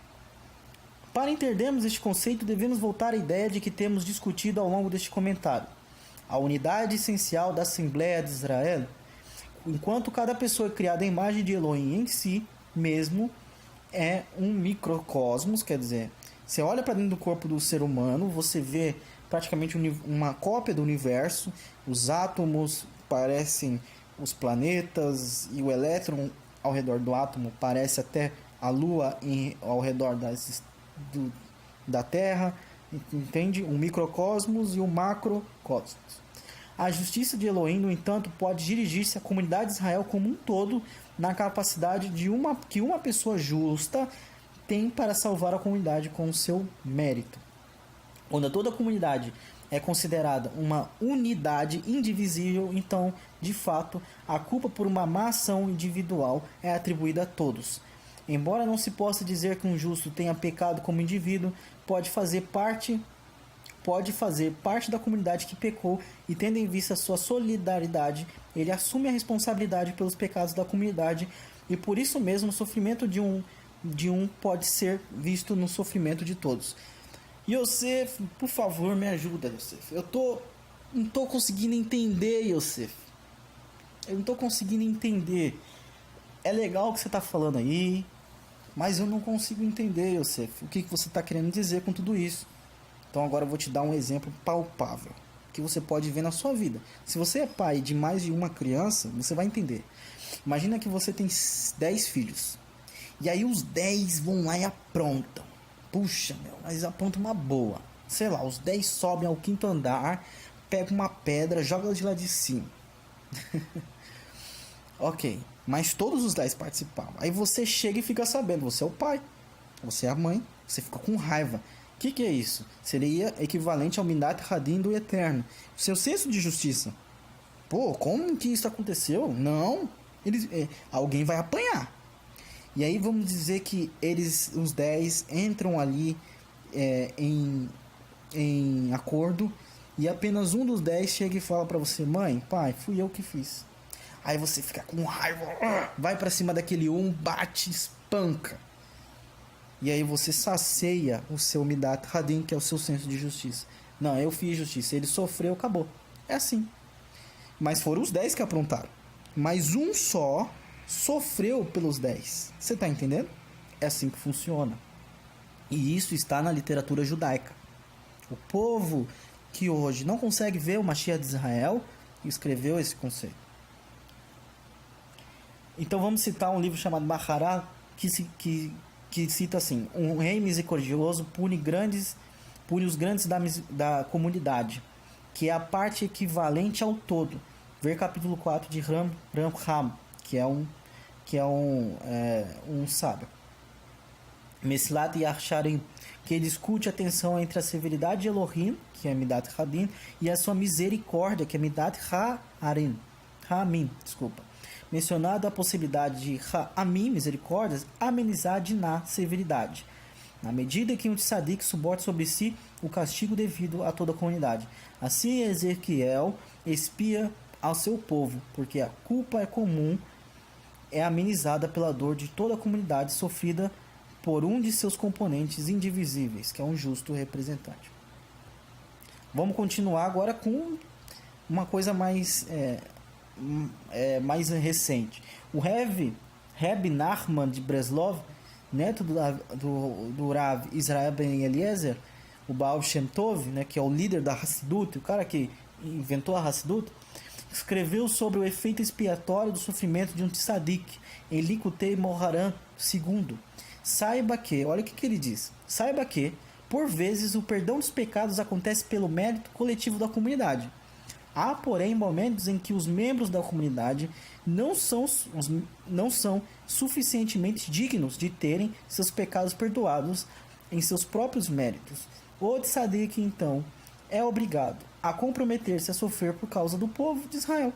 Para entendermos este conceito, devemos voltar à ideia de que temos discutido ao longo deste comentário. A unidade essencial da Assembleia de Israel, enquanto cada pessoa é criada à imagem de Elohim em si mesmo, é um microcosmos, quer dizer, você olha para dentro do corpo do ser humano, você vê praticamente uma cópia do universo, os átomos parecem os planetas e o elétron ao redor do átomo parece até a Lua ao redor da Terra, entende? Um microcosmos e um macrocosmos. A justiça de Elohim, no entanto, pode dirigir-se à comunidade de Israel como um todo na capacidade que uma pessoa justa tem para salvar a comunidade com o seu mérito. Quando toda a comunidade é considerada uma unidade indivisível, então, de fato, a culpa por uma má ação individual é atribuída a todos. Embora não se possa dizer que um justo tenha pecado como indivíduo, pode fazer parte da comunidade que pecou e, tendo em vista sua solidariedade, ele assume a responsabilidade pelos pecados da comunidade e, por isso mesmo, o sofrimento de um pode ser visto no sofrimento de todos. Yosef, por favor, me ajuda, Yosef. Não tô conseguindo entender, Yosef. Eu não tô conseguindo entender. É legal o que você tá falando aí, mas eu não consigo entender, Yosef. O que você tá querendo dizer com tudo isso? Então agora eu vou te dar um exemplo palpável que você pode ver na sua vida. Se você é pai de mais de uma criança, você vai entender. Imagina que você tem 10 filhos. E aí os 10 vão lá e aprontam. Puxa, mas aprontam uma boa. Sei lá, os 10 sobem ao 5º andar, pegam uma pedra, jogam de lá de cima. Ok, mas todos os 10 participavam. Aí você chega e fica sabendo, você é o pai, você é a mãe, você fica com raiva. O que é isso? Seria equivalente ao Midat Hadin do Eterno. O seu senso de justiça. Pô, como que isso aconteceu? Não, alguém vai apanhar. E aí vamos dizer que os 10 entram ali em acordo e apenas um dos 10 chega e fala pra você: mãe, pai, fui eu que fiz. Aí você fica com raiva, vai pra cima daquele bate, espanca. E aí você sacia o seu Midat Hadin, que é o seu senso de justiça. Não, eu fiz justiça, ele sofreu, acabou. É assim. Mas foram os 10 que aprontaram. Mas um só sofreu pelos 10. Você está entendendo? É assim que funciona. E isso está na literatura judaica. O povo que hoje não consegue ver o Mashiach de Israel escreveu esse conceito. Então vamos citar um livro chamado Mahará, que cita assim: um rei misericordioso pune os grandes da comunidade, que é a parte equivalente ao todo. Ver capítulo 4 de Ram que é um sábio. Mesilat Yasharim, que discute a tensão entre a severidade de Elohim, que é Midat Hadin, e a sua misericórdia, que é Midat Hamim, mencionado a possibilidade de Hamim, misericórdias, amenizar na severidade, na medida que um tzadik suporta sobre si o castigo devido a toda a comunidade. Assim Ezequiel expia ao seu povo, porque a culpa comum é amenizada pela dor de toda a comunidade sofrida por um de seus componentes indivisíveis, que é um justo representante. Vamos continuar agora com uma coisa mais mais recente. O Reb Nachman de Breslov, neto do Rav Israel Ben Eliezer, o Baal Shem Tov, né, que é o líder da Hassidut, o cara que inventou a Hassidut, escreveu sobre o efeito expiatório do sofrimento de um tzadik em Likutei Moharan II. Saiba que, olha o que ele diz, saiba que, por vezes, o perdão dos pecados acontece pelo mérito coletivo da comunidade. Há, porém, momentos em que os membros da comunidade não são suficientemente dignos de terem seus pecados perdoados em seus próprios méritos. O tzadik, então, é obrigado a comprometer-se a sofrer por causa do povo de Israel.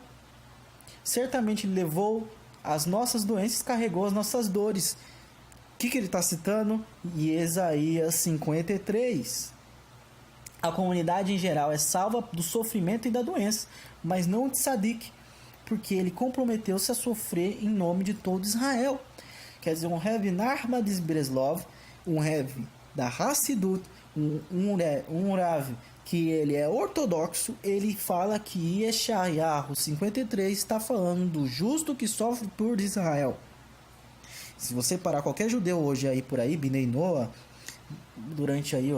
Certamente ele levou as nossas doenças, carregou as nossas dores. O que ele está citando? Isaías 53. A comunidade em geral é salva do sofrimento e da doença, mas não o tzadik, porque ele comprometeu-se a sofrer em nome de todo Israel. Quer dizer, um Rev Nachman de Breslov, um Rev da Hassidut, um Rav que ele é ortodoxo, ele fala que Yeshayahu 53 está falando do justo que sofre por Israel. Se você parar qualquer judeu hoje aí por aí, Binei Noah, durante aí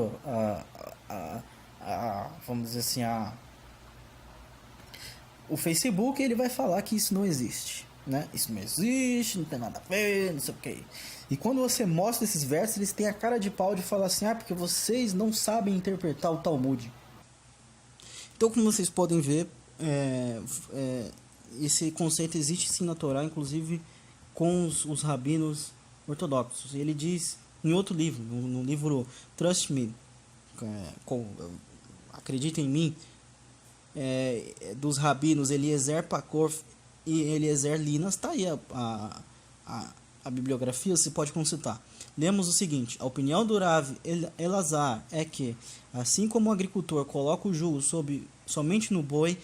vamos dizer assim, o Facebook, ele vai falar que isso não existe, né? Isso não existe, não tem nada a ver, não sei o que. E quando você mostra esses versos, eles têm a cara de pau de falar assim, porque vocês não sabem interpretar o Talmud. Então, como vocês podem ver, esse conceito existe sim na Torá, inclusive com os rabinos ortodoxos. Ele diz em outro livro, no livro Trust Me, Acredita em Mim, dos rabinos Eliezer Pakor e Eliezer Linas, está aí a bibliografia, você pode consultar. Lemos o seguinte: a opinião do Rav Elazar é que, assim como o agricultor coloca o jugo somente no boi,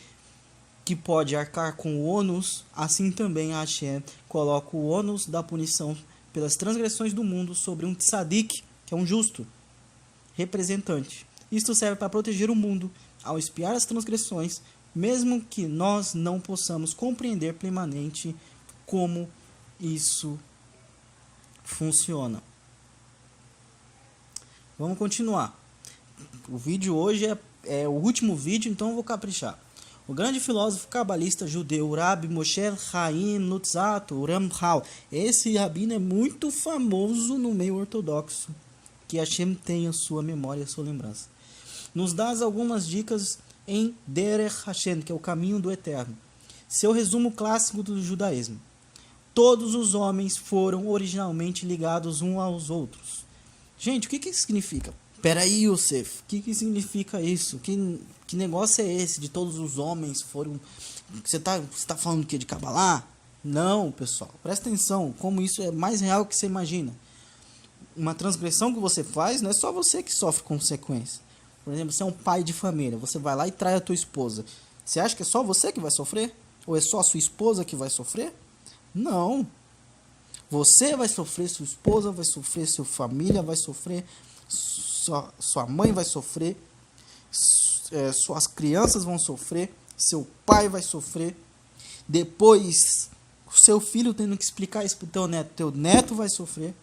que pode arcar com o ônus, assim também a Hashem coloca o ônus da punição pelas transgressões do mundo sobre um tzadik, que é um justo representante. Isto serve para proteger o mundo ao expiar as transgressões, mesmo que nós não possamos compreender plenamente como isso funciona. Vamos continuar. O vídeo hoje é o último vídeo, então eu vou caprichar. O grande filósofo cabalista judeu Rabbi Moshe Chaim Luzzatto, o Ramchal. Esse rabino é muito famoso no meio ortodoxo. Que Hashem tenha sua memória e sua lembrança. Nos dá algumas dicas em Derech Hashem, que é o caminho do eterno. Seu resumo clássico do judaísmo. Todos os homens foram originalmente ligados uns aos outros. Gente, o que isso significa? Peraí, Yosef, o que significa isso? Que negócio é esse de todos os homens foram... Você tá falando o quê? De Kabbalah? Não, pessoal, presta atenção, como isso é mais real que você imagina. Uma transgressão que você faz, não é só você que sofre consequência. Por exemplo, você é um pai de família, você vai lá e trai a tua esposa. Você acha que é só você que vai sofrer? Ou é só a sua esposa que vai sofrer? Não. Você vai sofrer, sua esposa vai sofrer, sua família vai sofrer, sua mãe vai sofrer, suas crianças vão sofrer, seu pai vai sofrer. Depois, o seu filho tendo que explicar isso para o teu neto vai sofrer.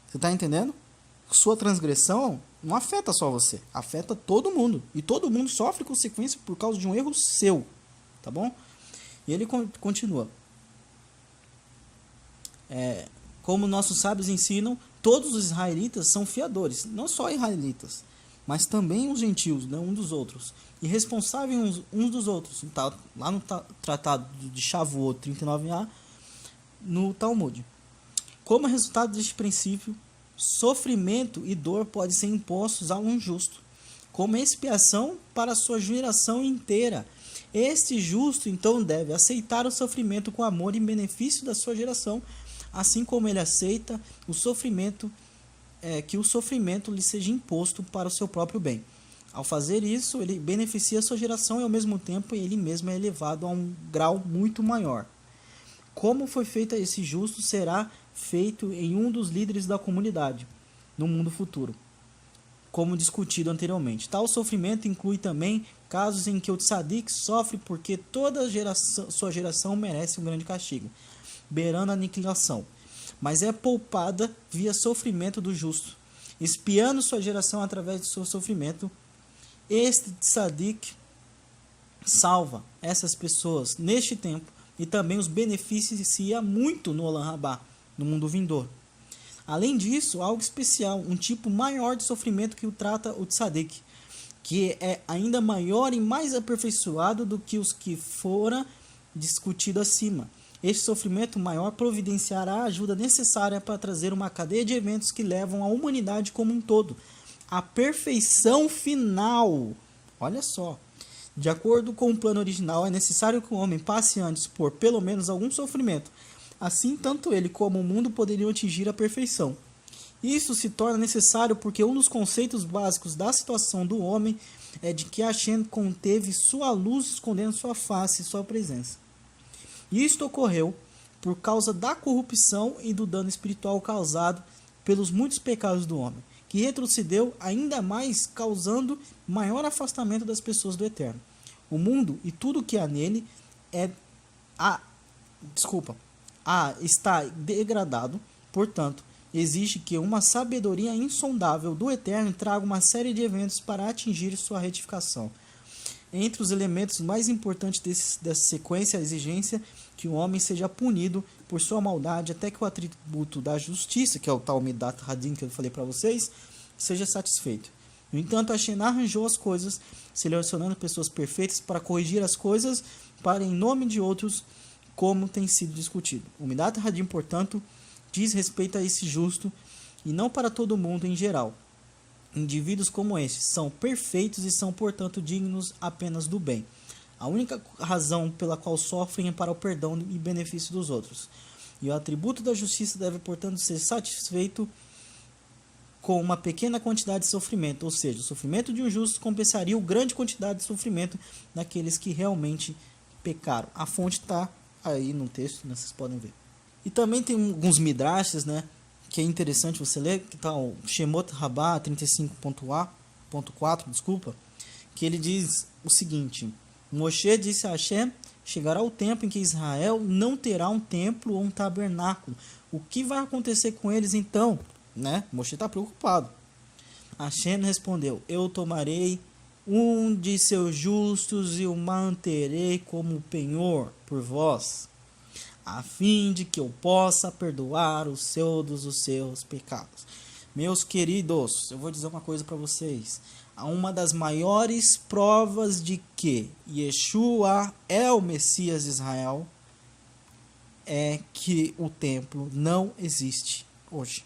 Você está entendendo? Sua transgressão não afeta só você, afeta todo mundo. E todo mundo sofre consequência por causa de um erro seu. Tá bom? E ele continua. Como nossos sábios ensinam, todos os israelitas são fiadores. Não só israelitas, mas também os gentios, né, uns dos outros. E responsáveis uns dos outros. Tá, lá no Tratado de Shavuot 39a, no Talmud. Como resultado deste princípio, sofrimento e dor podem ser impostos a um justo, como expiação para a sua geração inteira. Este justo, então, deve aceitar o sofrimento com amor em benefício da sua geração, assim como ele aceita o sofrimento, que o sofrimento lhe seja imposto para o seu próprio bem. Ao fazer isso, ele beneficia a sua geração e, ao mesmo tempo, ele mesmo é elevado a um grau muito maior. Como foi feito esse justo será feito em um dos líderes da comunidade, no mundo futuro. como discutido anteriormente. Tal sofrimento inclui também casos em que o tzadik sofre porque toda sua geração merece um grande castigo, beirando a aniquilação, mas é poupada via sofrimento do justo, espiando sua geração através do seu sofrimento. Este tzadik salva essas pessoas neste tempo e também os beneficia muito no Olam Rabá, no mundo vindouro. Além disso, algo especial, um tipo maior de sofrimento que o trata o tzadik, que é ainda maior e mais aperfeiçoado do que os que foram discutidos acima. Este sofrimento maior providenciará a ajuda necessária para trazer uma cadeia de eventos que levam a humanidade como um todo à perfeição final. Olha só. De acordo com o plano original, é necessário que o homem passe antes por pelo menos algum sofrimento. Assim, tanto ele como o mundo poderiam atingir a perfeição. Isso se torna necessário porque um dos conceitos básicos da situação do homem é de que Hashem conteve sua luz escondendo sua face e sua presença. Isto ocorreu por causa da corrupção e do dano espiritual causado pelos muitos pecados do homem, que retrocedeu ainda mais, causando maior afastamento das pessoas do Eterno. O mundo e tudo que há nele está degradado, portanto, exige que uma sabedoria insondável do Eterno traga uma série de eventos para atingir sua retificação. Entre os elementos mais importantes dessa sequência, a exigência que o homem seja punido por sua maldade até que o atributo da justiça, que é o tal Midat Hadin que eu falei para vocês, seja satisfeito. No entanto, Hashem arranjou as coisas, selecionando pessoas perfeitas para corrigir as coisas para em nome de outros, como tem sido discutido. O Midat Hadin, portanto, diz respeito a esse justo e não para todo mundo em geral. Indivíduos como estes são perfeitos e são, portanto, dignos apenas do bem. A única razão pela qual sofrem é para o perdão e benefício dos outros. E o atributo da justiça deve, portanto, ser satisfeito com uma pequena quantidade de sofrimento, ou seja, o sofrimento de um justo compensaria a grande quantidade de sofrimento daqueles que realmente pecaram. A fonte está aí no texto, né, vocês podem ver. E também tem alguns midrashes, né, que é interessante você ler, que está o Shemot Rabbah 35.4, que ele diz o seguinte: Moshe disse a Hashem, chegará o tempo em que Israel não terá um templo ou um tabernáculo. O que vai acontecer com eles então? Né? Moshe está preocupado. Hashem respondeu: eu tomarei um de seus justos e o manterei como penhor por vós, a fim de que eu possa perdoar os seus pecados. Meus queridos, eu vou dizer uma coisa para vocês. Uma das maiores provas de que Yeshua é o Messias de Israel é que o templo não existe hoje.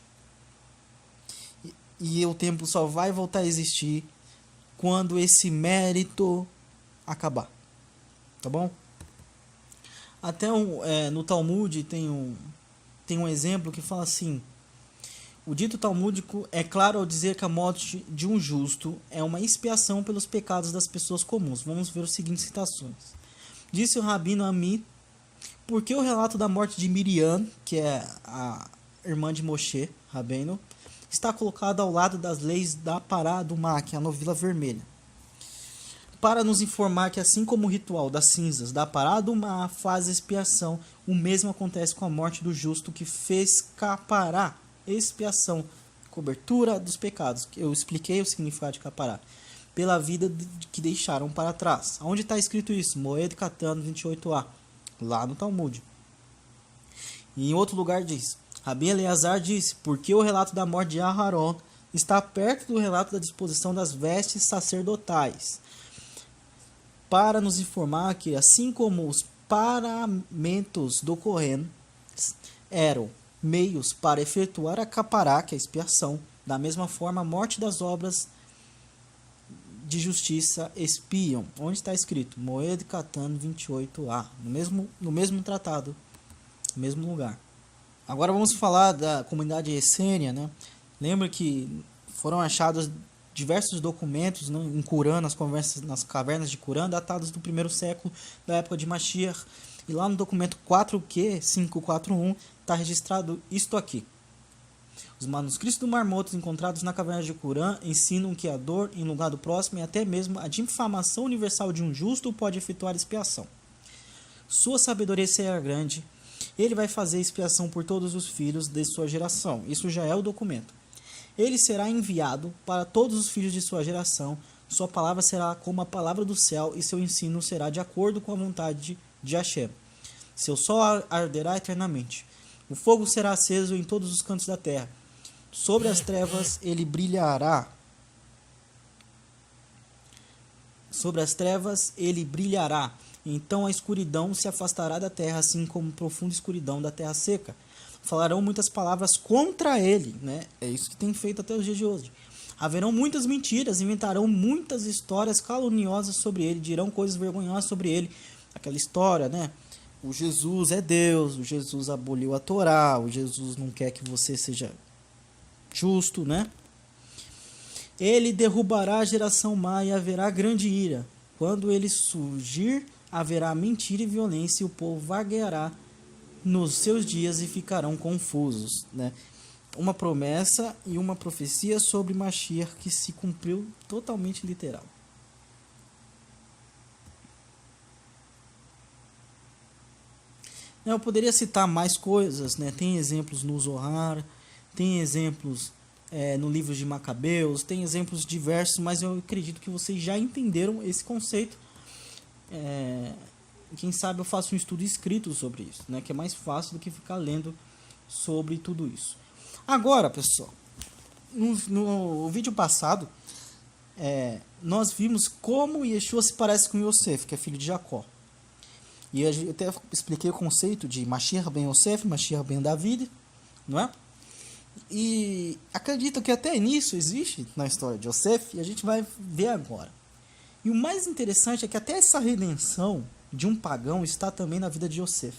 E o templo só vai voltar a existir quando esse mérito acabar. Tá bom? Até no Talmud tem um exemplo que fala assim: o dito talmúdico é claro ao dizer que a morte de um justo é uma expiação pelos pecados das pessoas comuns. Vamos ver as seguintes citações. Disse o Rabino Ami: por que o relato da morte de Miriam, que é a irmã de Moshe Rabbeinu, está colocado ao lado das leis da Pará do Má, que é a novila vermelha? Para nos informar que, assim como o ritual das cinzas da Pará do Má faz expiação, o mesmo acontece com a morte do justo que fez capará, expiação, cobertura dos pecados. Eu expliquei o significado de capará. Pela vida que deixaram para trás. Onde está escrito isso? Moed Katan 28a, lá no Talmud. E em outro lugar diz: Rabi Eleazar disse: porque o relato da morte de Aharon está perto do relato da disposição das vestes sacerdotais, para nos informar que, assim como os paramentos do Kohen eram meios para efetuar a capará, que é a expiação, da mesma forma a morte das obras de justiça expiam. Onde está escrito? Moed Katan 28a, no mesmo tratado, no mesmo lugar. Agora vamos falar da comunidade essênia, né? Lembra que foram achados diversos documentos, né, em Qurã, nas cavernas de Qurã, datados do primeiro século, da época de Mashiach. E lá no documento 4Q 541 está registrado isto aqui: Os manuscritos do Mar Morto encontrados na caverna de Qumran ensinam que a dor em lugar do próximo e até mesmo a difamação universal de um justo pode efetuar expiação. Sua sabedoria será grande. Ele vai fazer expiação por todos os filhos de sua geração. Isso já é o documento. Ele será enviado para todos os filhos de sua geração. Sua palavra será como a palavra do céu e seu ensino será de acordo com a vontade de Hashem. Seu sol arderá eternamente. O fogo será aceso em todos os cantos da terra. Sobre as trevas ele brilhará. Sobre as trevas ele brilhará. Então a escuridão se afastará da terra, assim como profunda escuridão da terra seca. Falarão muitas palavras contra ele, né? É isso que tem feito até os dias de hoje. Haverão muitas mentiras, inventarão muitas histórias caluniosas sobre ele, dirão coisas vergonhosas sobre ele. Aquela história, né? O Jesus é Deus, o Jesus aboliu a Torá, o Jesus não quer que você seja justo, né? Ele derrubará a geração má e haverá grande ira. Quando ele surgir, haverá mentira e violência e o povo vagueará nos seus dias e ficarão confusos, né? Uma promessa e uma profecia sobre Mashiach que se cumpriu totalmente literal. Eu poderia citar mais coisas, né? Tem exemplos no Zohar, tem exemplos no livro de Macabeus, tem exemplos diversos, mas eu acredito que vocês já entenderam esse conceito. Quem sabe eu faço um estudo escrito sobre isso, né? Que é mais fácil do que ficar lendo sobre tudo isso. Agora, pessoal, no vídeo passado, nós vimos como Yeshua se parece com Yosef, que é filho de Jacó. E eu até expliquei o conceito de Mashiach ben Yosef, Mashiach ben David, não é? E acredito que até nisso existe na história de Yosef, e a gente vai ver agora. E o mais interessante é que até essa redenção de um pagão está também na vida de Yosef.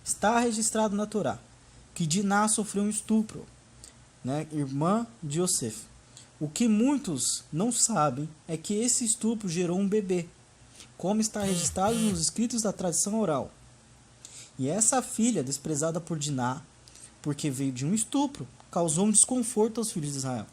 Está registrado na Torá que Diná sofreu um estupro, né? Irmã de Yosef. O que muitos não sabem é que esse estupro gerou um bebê, como está registrado nos escritos da tradição oral. E essa filha, desprezada por Diná, porque veio de um estupro, causou um desconforto aos filhos de Israel.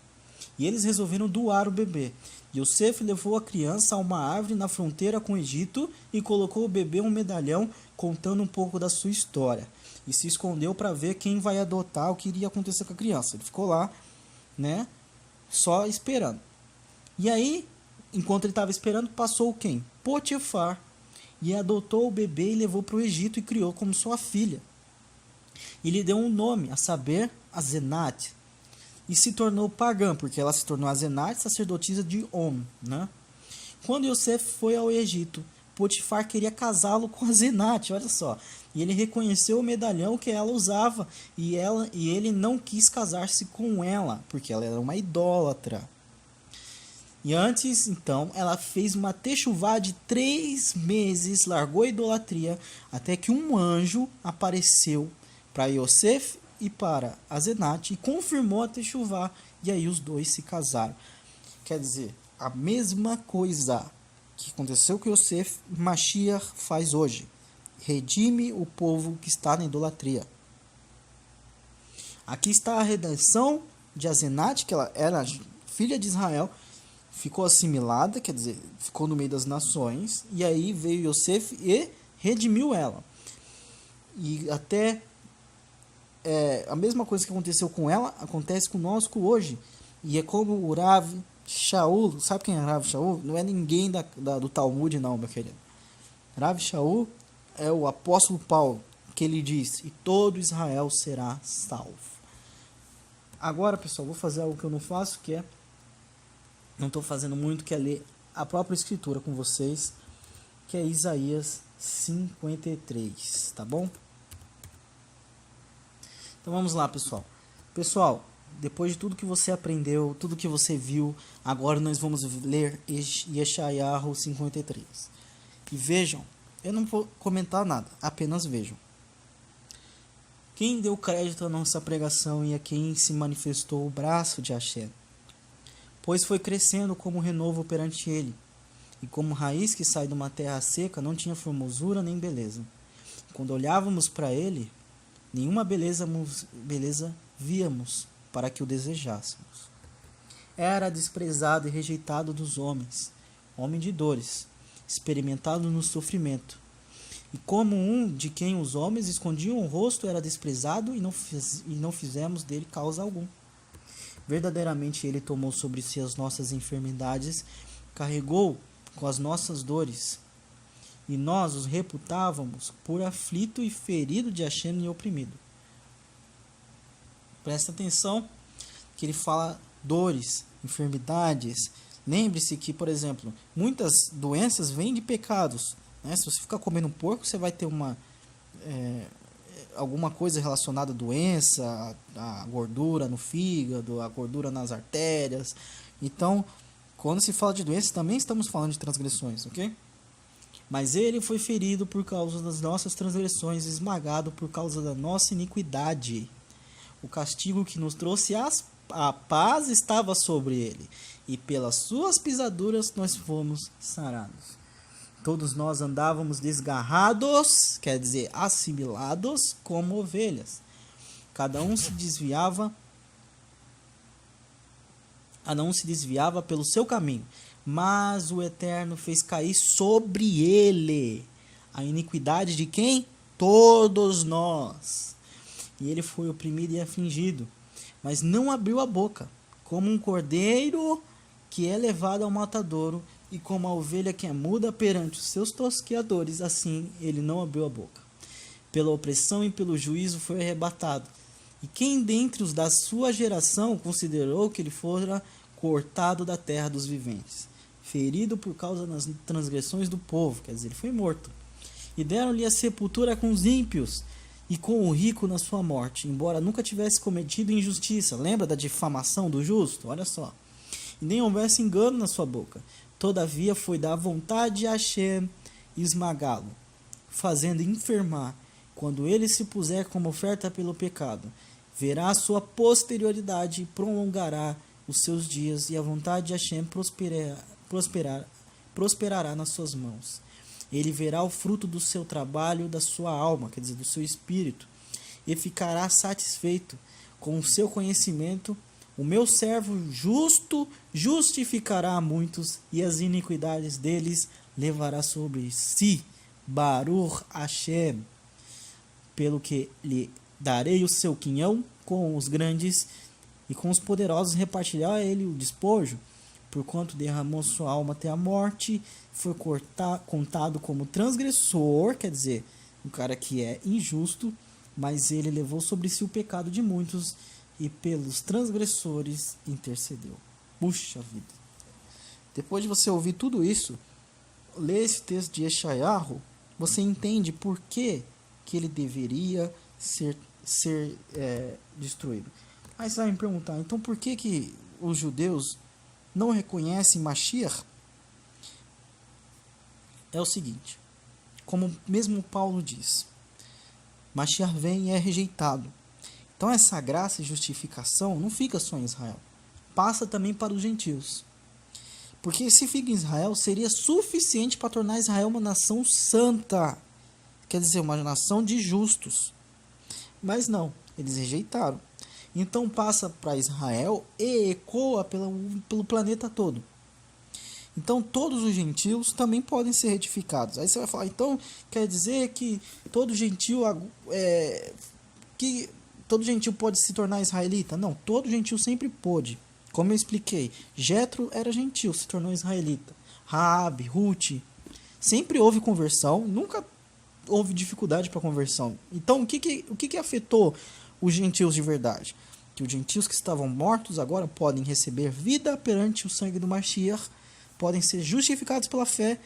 E eles resolveram doar o bebê. Yosef levou a criança a uma árvore na fronteira com o Egito e colocou o bebê em um medalhão contando um pouco da sua história. E se escondeu para ver quem vai adotar, o que iria acontecer com a criança. Ele ficou lá, né, só esperando. E aí, enquanto ele estava esperando, passou quem? Potifar. E adotou o bebê e levou para o Egito e criou como sua filha. E lhe deu um nome, a saber, Azenat. E se tornou pagã, porque ela se tornou Azenat, sacerdotisa de On, né? Quando Yosef foi ao Egito, Potifar queria casá-lo com Azenat, olha só. E ele reconheceu o medalhão que ela usava e ele não quis casar-se com ela, porque ela era uma idólatra. E antes, então, ela fez uma techuvá de 3 meses, largou a idolatria, até que um anjo apareceu para Yosef e para Azenat e confirmou a techuvá, e aí os dois se casaram. Quer dizer, a mesma coisa que aconteceu com Yosef, Mashiach faz hoje. Redime o povo que está na idolatria. Aqui está a redenção de Azenat, que ela era filha de Israel, ficou assimilada, quer dizer, ficou no meio das nações, e aí veio Yosef e redimiu ela. E até a mesma coisa que aconteceu com ela, acontece conosco hoje. E é como o Rav Shaul, sabe quem é Rav Shaul? Não é ninguém do Talmud não, meu querido. Rav Shaul é o apóstolo Paulo, que ele diz, e todo Israel será salvo. Agora, pessoal, vou fazer algo que eu não faço, que é, não estou fazendo muito, que é ler a própria escritura com vocês, que é Isaías 53, tá bom? Então vamos lá, pessoal. Pessoal, depois de tudo que você aprendeu, tudo que você viu, agora nós vamos ler Yeshayahu 53. E vejam, eu não vou comentar nada, apenas vejam. Quem deu crédito à nossa pregação e a quem se manifestou o braço de Hashem? Pois foi crescendo como renovo perante ele, e como raiz que sai de uma terra seca, não tinha formosura nem beleza. Quando olhávamos para ele, nenhuma beleza víamos para que o desejássemos. Era desprezado e rejeitado dos homens, homem de dores, experimentado no sofrimento. E como um de quem os homens escondiam o rosto, era desprezado e não fizemos dele causa algum. Verdadeiramente ele tomou sobre si as nossas enfermidades, carregou com as nossas dores, e nós os reputávamos por aflito e ferido de Hashem e oprimido. Presta atenção que ele fala dores, enfermidades. Lembre-se que, por exemplo, muitas doenças vêm de pecados, né? Se você ficar comendo um porco, você vai ter alguma coisa relacionada à doença, a gordura no fígado, a gordura nas artérias. Então, quando se fala de doença, também estamos falando de transgressões, ok? Mas ele foi ferido por causa das nossas transgressões, esmagado por causa da nossa iniquidade. O castigo que nos trouxe a paz estava sobre ele, e pelas suas pisaduras nós fomos sarados. Todos nós andávamos desgarrados, quer dizer, assimilados como ovelhas. Cada um se desviava pelo seu caminho, mas o Eterno fez cair sobre ele a iniquidade de quem? Todos nós. E ele foi oprimido e afligido, mas não abriu a boca, como um cordeiro que é levado ao matadouro, e como a ovelha que é muda perante os seus tosqueadores, assim ele não abriu a boca. Pela opressão e pelo juízo foi arrebatado. E quem dentre os da sua geração considerou que ele fora cortado da terra dos viventes, ferido por causa das transgressões do povo, quer dizer, ele foi morto. E deram-lhe a sepultura com os ímpios, e com o rico na sua morte, embora nunca tivesse cometido injustiça. Lembra da difamação do justo? Olha só. E nem houvesse engano na sua boca. Todavia foi da vontade de Hashem esmagá-lo, fazendo enfermar. Quando ele se puser como oferta pelo pecado, verá a sua posterioridade e prolongará os seus dias, e a vontade de Hashem prosperará nas suas mãos. Ele verá o fruto do seu trabalho, da sua alma, quer dizer, do seu espírito, e ficará satisfeito com o seu conhecimento. O meu servo justo justificará a muitos, e as iniquidades deles levará sobre si. Baruch Hashem. Pelo que lhe darei o seu quinhão com os grandes, e com os poderosos repartirá ele o despojo. Porquanto derramou sua alma até a morte, foi contado como transgressor, quer dizer, um cara que é injusto, mas ele levou sobre si o pecado de muitos, e pelos transgressores intercedeu. Puxa vida. Depois de você ouvir tudo isso, ler esse texto de Yeshayahu, você entende por que ele deveria ser destruído. Aí você vai me perguntar, então por que os judeus não reconhecem Mashiach? É o seguinte, como mesmo Paulo diz, Mashiach vem e é rejeitado. Então essa graça e justificação não fica só em Israel, passa também para os gentios. Porque se fica em Israel, seria suficiente para tornar Israel uma nação santa, quer dizer, uma nação de justos. Mas não, eles rejeitaram. Então passa para Israel e ecoa pelo planeta todo. Então todos os gentios também podem ser retificados. Aí você vai falar, então quer dizer que todo gentio pode se tornar israelita? Não, todo gentio sempre pôde. Como eu expliquei, Jetro era gentio, se tornou israelita. Raabe, Ruth, sempre houve conversão, nunca houve dificuldade para conversão. Então o que afetou os gentios de verdade? Que os gentios que estavam mortos agora podem receber vida perante o sangue do Mashiach, podem ser justificados pela fé,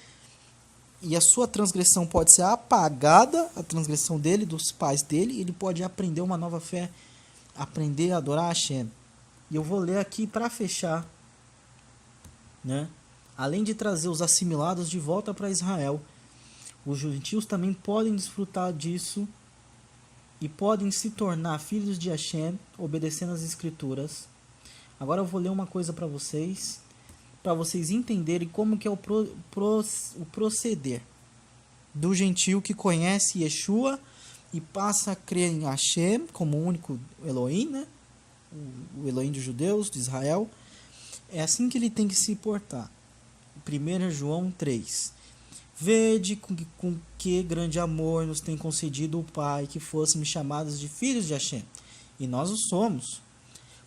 e a sua transgressão pode ser apagada, a transgressão dele, dos pais dele, e ele pode aprender uma nova fé, aprender a adorar a Hashem. E eu vou ler aqui para fechar, né? Além de trazer os assimilados de volta para Israel, os gentios também podem desfrutar disso e podem se tornar filhos de Hashem, obedecendo as escrituras. Agora eu vou ler uma coisa para vocês entenderem como que é o proceder do gentio que conhece Yeshua e passa a crer em Hashem como o único Elohim, né? o Elohim dos judeus, de Israel. É assim que ele tem que se portar. 1 João 3. Vede com que grande amor nos tem concedido o Pai, que fôssemos chamados de filhos de Hashem. E nós o somos.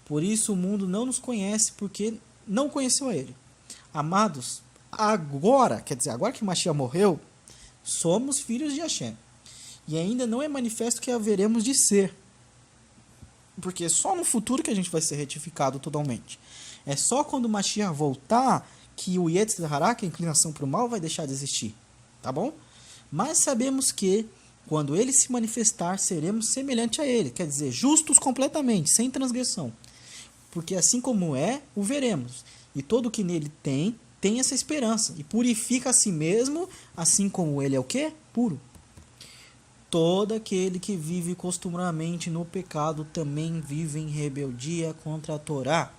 Por isso o mundo não nos conhece, porque não conheceu a ele. Amados, agora, quer dizer, agora que Mashiach morreu, somos filhos de Hashem. E ainda não é manifesto que haveremos de ser. Porque é só no futuro que a gente vai ser retificado totalmente. É só quando o Mashiach voltar que o Yetzer Hara, que é a inclinação para o mal, vai deixar de existir. Tá bom? Mas sabemos que quando ele se manifestar, seremos semelhantes a ele. Quer dizer, justos completamente, sem transgressão. Porque assim como é, o veremos. E todo que nele tem essa esperança. E purifica a si mesmo, assim como ele é o quê? Puro. Todo aquele que vive costumeiramente no pecado também vive em rebeldia contra a Torá,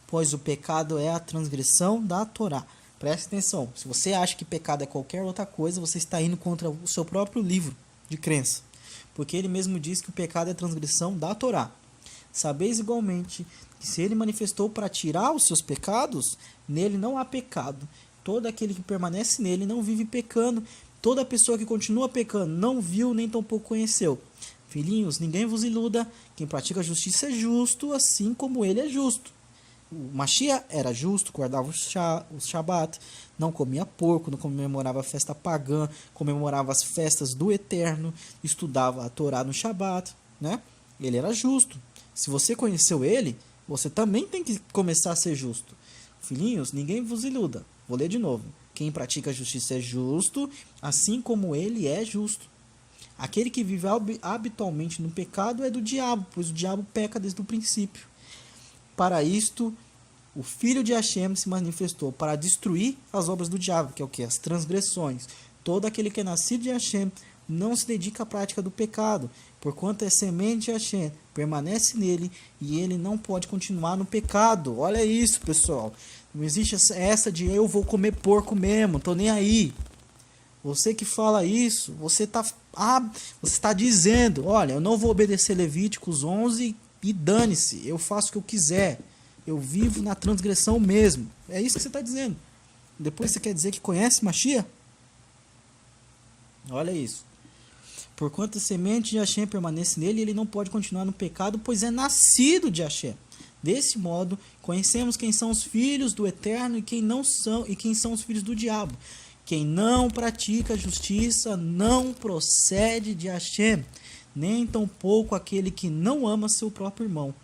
pois o pecado é a transgressão da Torá. Preste atenção, se você acha que pecado é qualquer outra coisa, você está indo contra o seu próprio livro de crença, porque ele mesmo diz que o pecado é a transgressão da Torá. Sabeis igualmente que se ele manifestou para tirar os seus pecados, nele não há pecado. Todo aquele que permanece nele não vive pecando. Toda pessoa que continua pecando não viu nem tampouco conheceu. Filhinhos, ninguém vos iluda. Quem pratica a justiça é justo, assim como ele é justo. O Mashiach era justo, guardava o Shabat, não comia porco, não comemorava a festa pagã, comemorava as festas do Eterno, estudava a Torá no Shabat, né? Ele era justo. Se você conheceu ele, você também tem que começar a ser justo. Filhinhos, ninguém vos iluda. Vou ler de novo. Quem pratica a justiça é justo, assim como ele é justo. Aquele que vive habitualmente no pecado é do diabo, pois o diabo peca desde o princípio. Para isto, o Filho de Hashem se manifestou para destruir as obras do diabo, que é o que? As transgressões. Todo aquele que é nascido de Hashem não se dedica à prática do pecado, porquanto é semente de Hashem, permanece nele e ele não pode continuar no pecado. Olha isso, pessoal. Não existe essa de eu vou comer porco mesmo, tô nem aí. Você que fala isso, você está dizendo, olha, eu não vou obedecer Levíticos 11 e dane-se, eu faço o que eu quiser. Eu vivo na transgressão mesmo. É isso que você está dizendo. Depois você quer dizer que conhece Mashiach? Olha isso. Porquanto a semente de Hashem permanece nele, ele não pode continuar no pecado, pois é nascido de Hashem. Desse modo, conhecemos quem são os filhos do Eterno e quem não são, e quem são os filhos do diabo. Quem não pratica a justiça não procede de Hashem, nem tampouco aquele que não ama seu próprio irmão.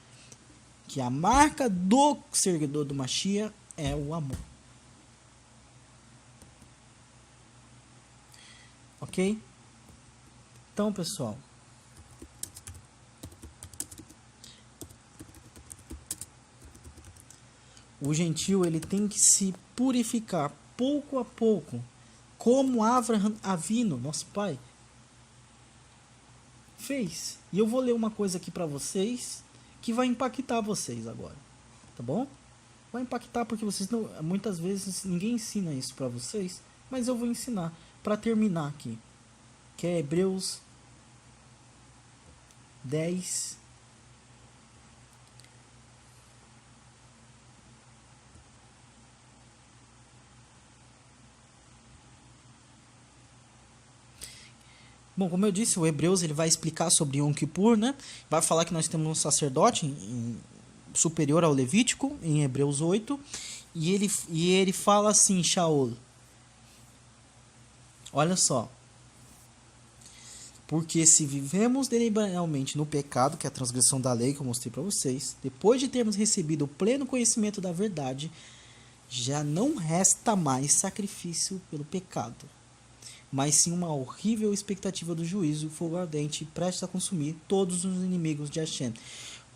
Que a marca do seguidor do Mashiach é o amor. Ok? Então, pessoal, o gentil ele tem que se purificar pouco a pouco, como Avraham Avinu, nosso pai, fez. E eu vou ler uma coisa aqui para vocês que vai impactar vocês agora, tá bom? Vai impactar porque vocês não, muitas vezes ninguém ensina isso para vocês, mas eu vou ensinar para terminar aqui, que é Hebreus 10. Bom, como eu disse, o Hebreus ele vai explicar sobre Yom Kippur, né? Vai falar que nós temos um sacerdote superior ao Levítico, em Hebreus 8, e ele fala assim, Shaul, olha só, porque se vivemos deliberadamente no pecado, que é a transgressão da lei que eu mostrei para vocês, depois de termos recebido o pleno conhecimento da verdade, já não resta mais sacrifício pelo pecado, mas sim uma horrível expectativa do juízo, fogo ardente, prestes a consumir todos os inimigos de Hashem.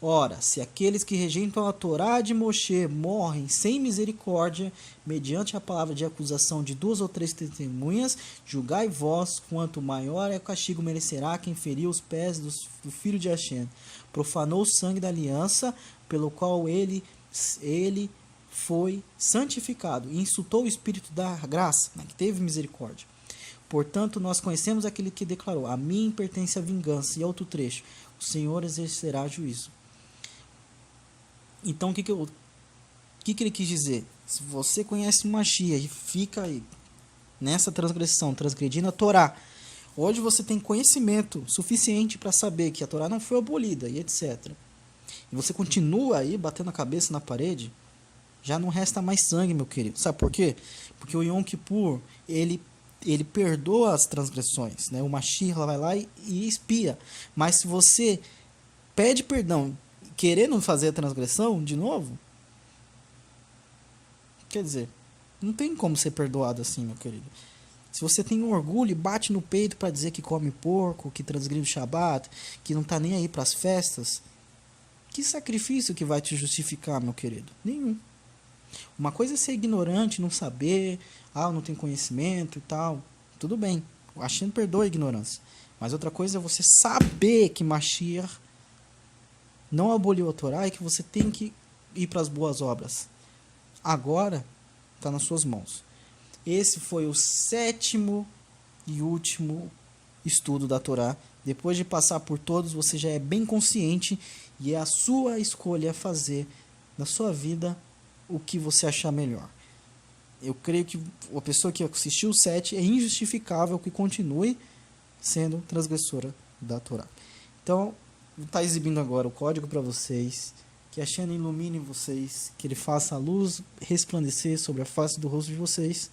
Ora, se aqueles que rejeitam a Torá de Moshe morrem sem misericórdia, mediante a palavra de acusação de 2 ou 3 testemunhas, julgai vós, quanto maior é o castigo merecerá quem feriu os pés do filho de Hashem, profanou o sangue da aliança, pelo qual ele foi santificado, e insultou o Espírito da graça, né, que teve misericórdia. Portanto, nós conhecemos aquele que declarou, a mim pertence a vingança, e outro trecho, o Senhor exercerá juízo. Então o que ele quis dizer? Se você conhece o Mashiach e fica aí nessa transgressão, transgredindo a Torá, hoje você tem conhecimento suficiente para saber que a Torá não foi abolida e etc. E você continua aí batendo a cabeça na parede, já não resta mais sangue, meu querido. Sabe por quê? Porque o Yom Kippur, ele perdoa as transgressões, né? O Mashiach vai lá e expia. Mas se você pede perdão querendo fazer a transgressão de novo, quer dizer, não tem como ser perdoado assim, meu querido. Se você tem um orgulho e bate no peito para dizer que come porco, que transgride o Shabat, que não tá nem aí para as festas, que sacrifício que vai te justificar, meu querido? Nenhum. Uma coisa é ser ignorante, não saber, não tem conhecimento e tal. Tudo bem, o Hashem perdoa a ignorância. Mas outra coisa é você saber que Mashiach não aboliu a Torá e que você tem que ir para as boas obras. Agora está nas suas mãos. Esse foi o 7º e último estudo da Torá. Depois de passar por todos, você já é bem consciente e é a sua escolha fazer na sua vida o que você achar melhor. Eu creio que a pessoa que assistiu o 7 é injustificável que continue sendo transgressora da Torá. Então, vou estar exibindo agora o código para vocês. Que a Hashem ilumine vocês, que Ele faça a luz resplandecer sobre a face do rosto de vocês,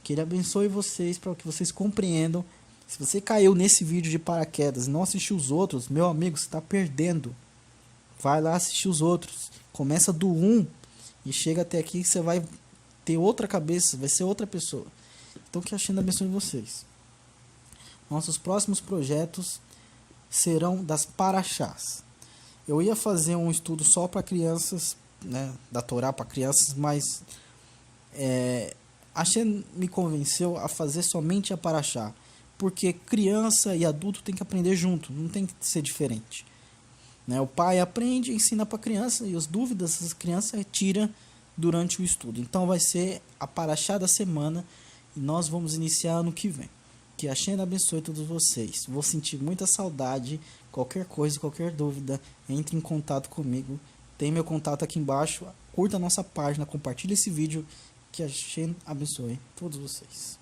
que Ele abençoe vocês para que vocês compreendam. Se você caiu nesse vídeo de paraquedas e não assistiu os outros, meu amigo, você está perdendo. Vai lá assistir os outros. Começa do 1 e chega até aqui que você vai ter outra cabeça, vai ser outra pessoa. Então que a Hashem abençoe vocês. Nossos próximos projetos serão das paraxás. Eu ia fazer um estudo só para crianças, né, da Torá para crianças, mas Hashem me convenceu a fazer somente a paraxá, porque criança e adulto tem que aprender junto, não tem que ser diferente, né? O pai aprende, ensina para a criança e as dúvidas das crianças tira durante o estudo. Então vai ser a paraxá da semana e nós vamos iniciar ano que vem. Que a Hashem abençoe todos vocês. Vou sentir muita saudade. Qualquer coisa, qualquer dúvida, entre em contato comigo. Tem meu contato aqui embaixo. Curta a nossa página, compartilhe esse vídeo. Que a Hashem abençoe todos vocês.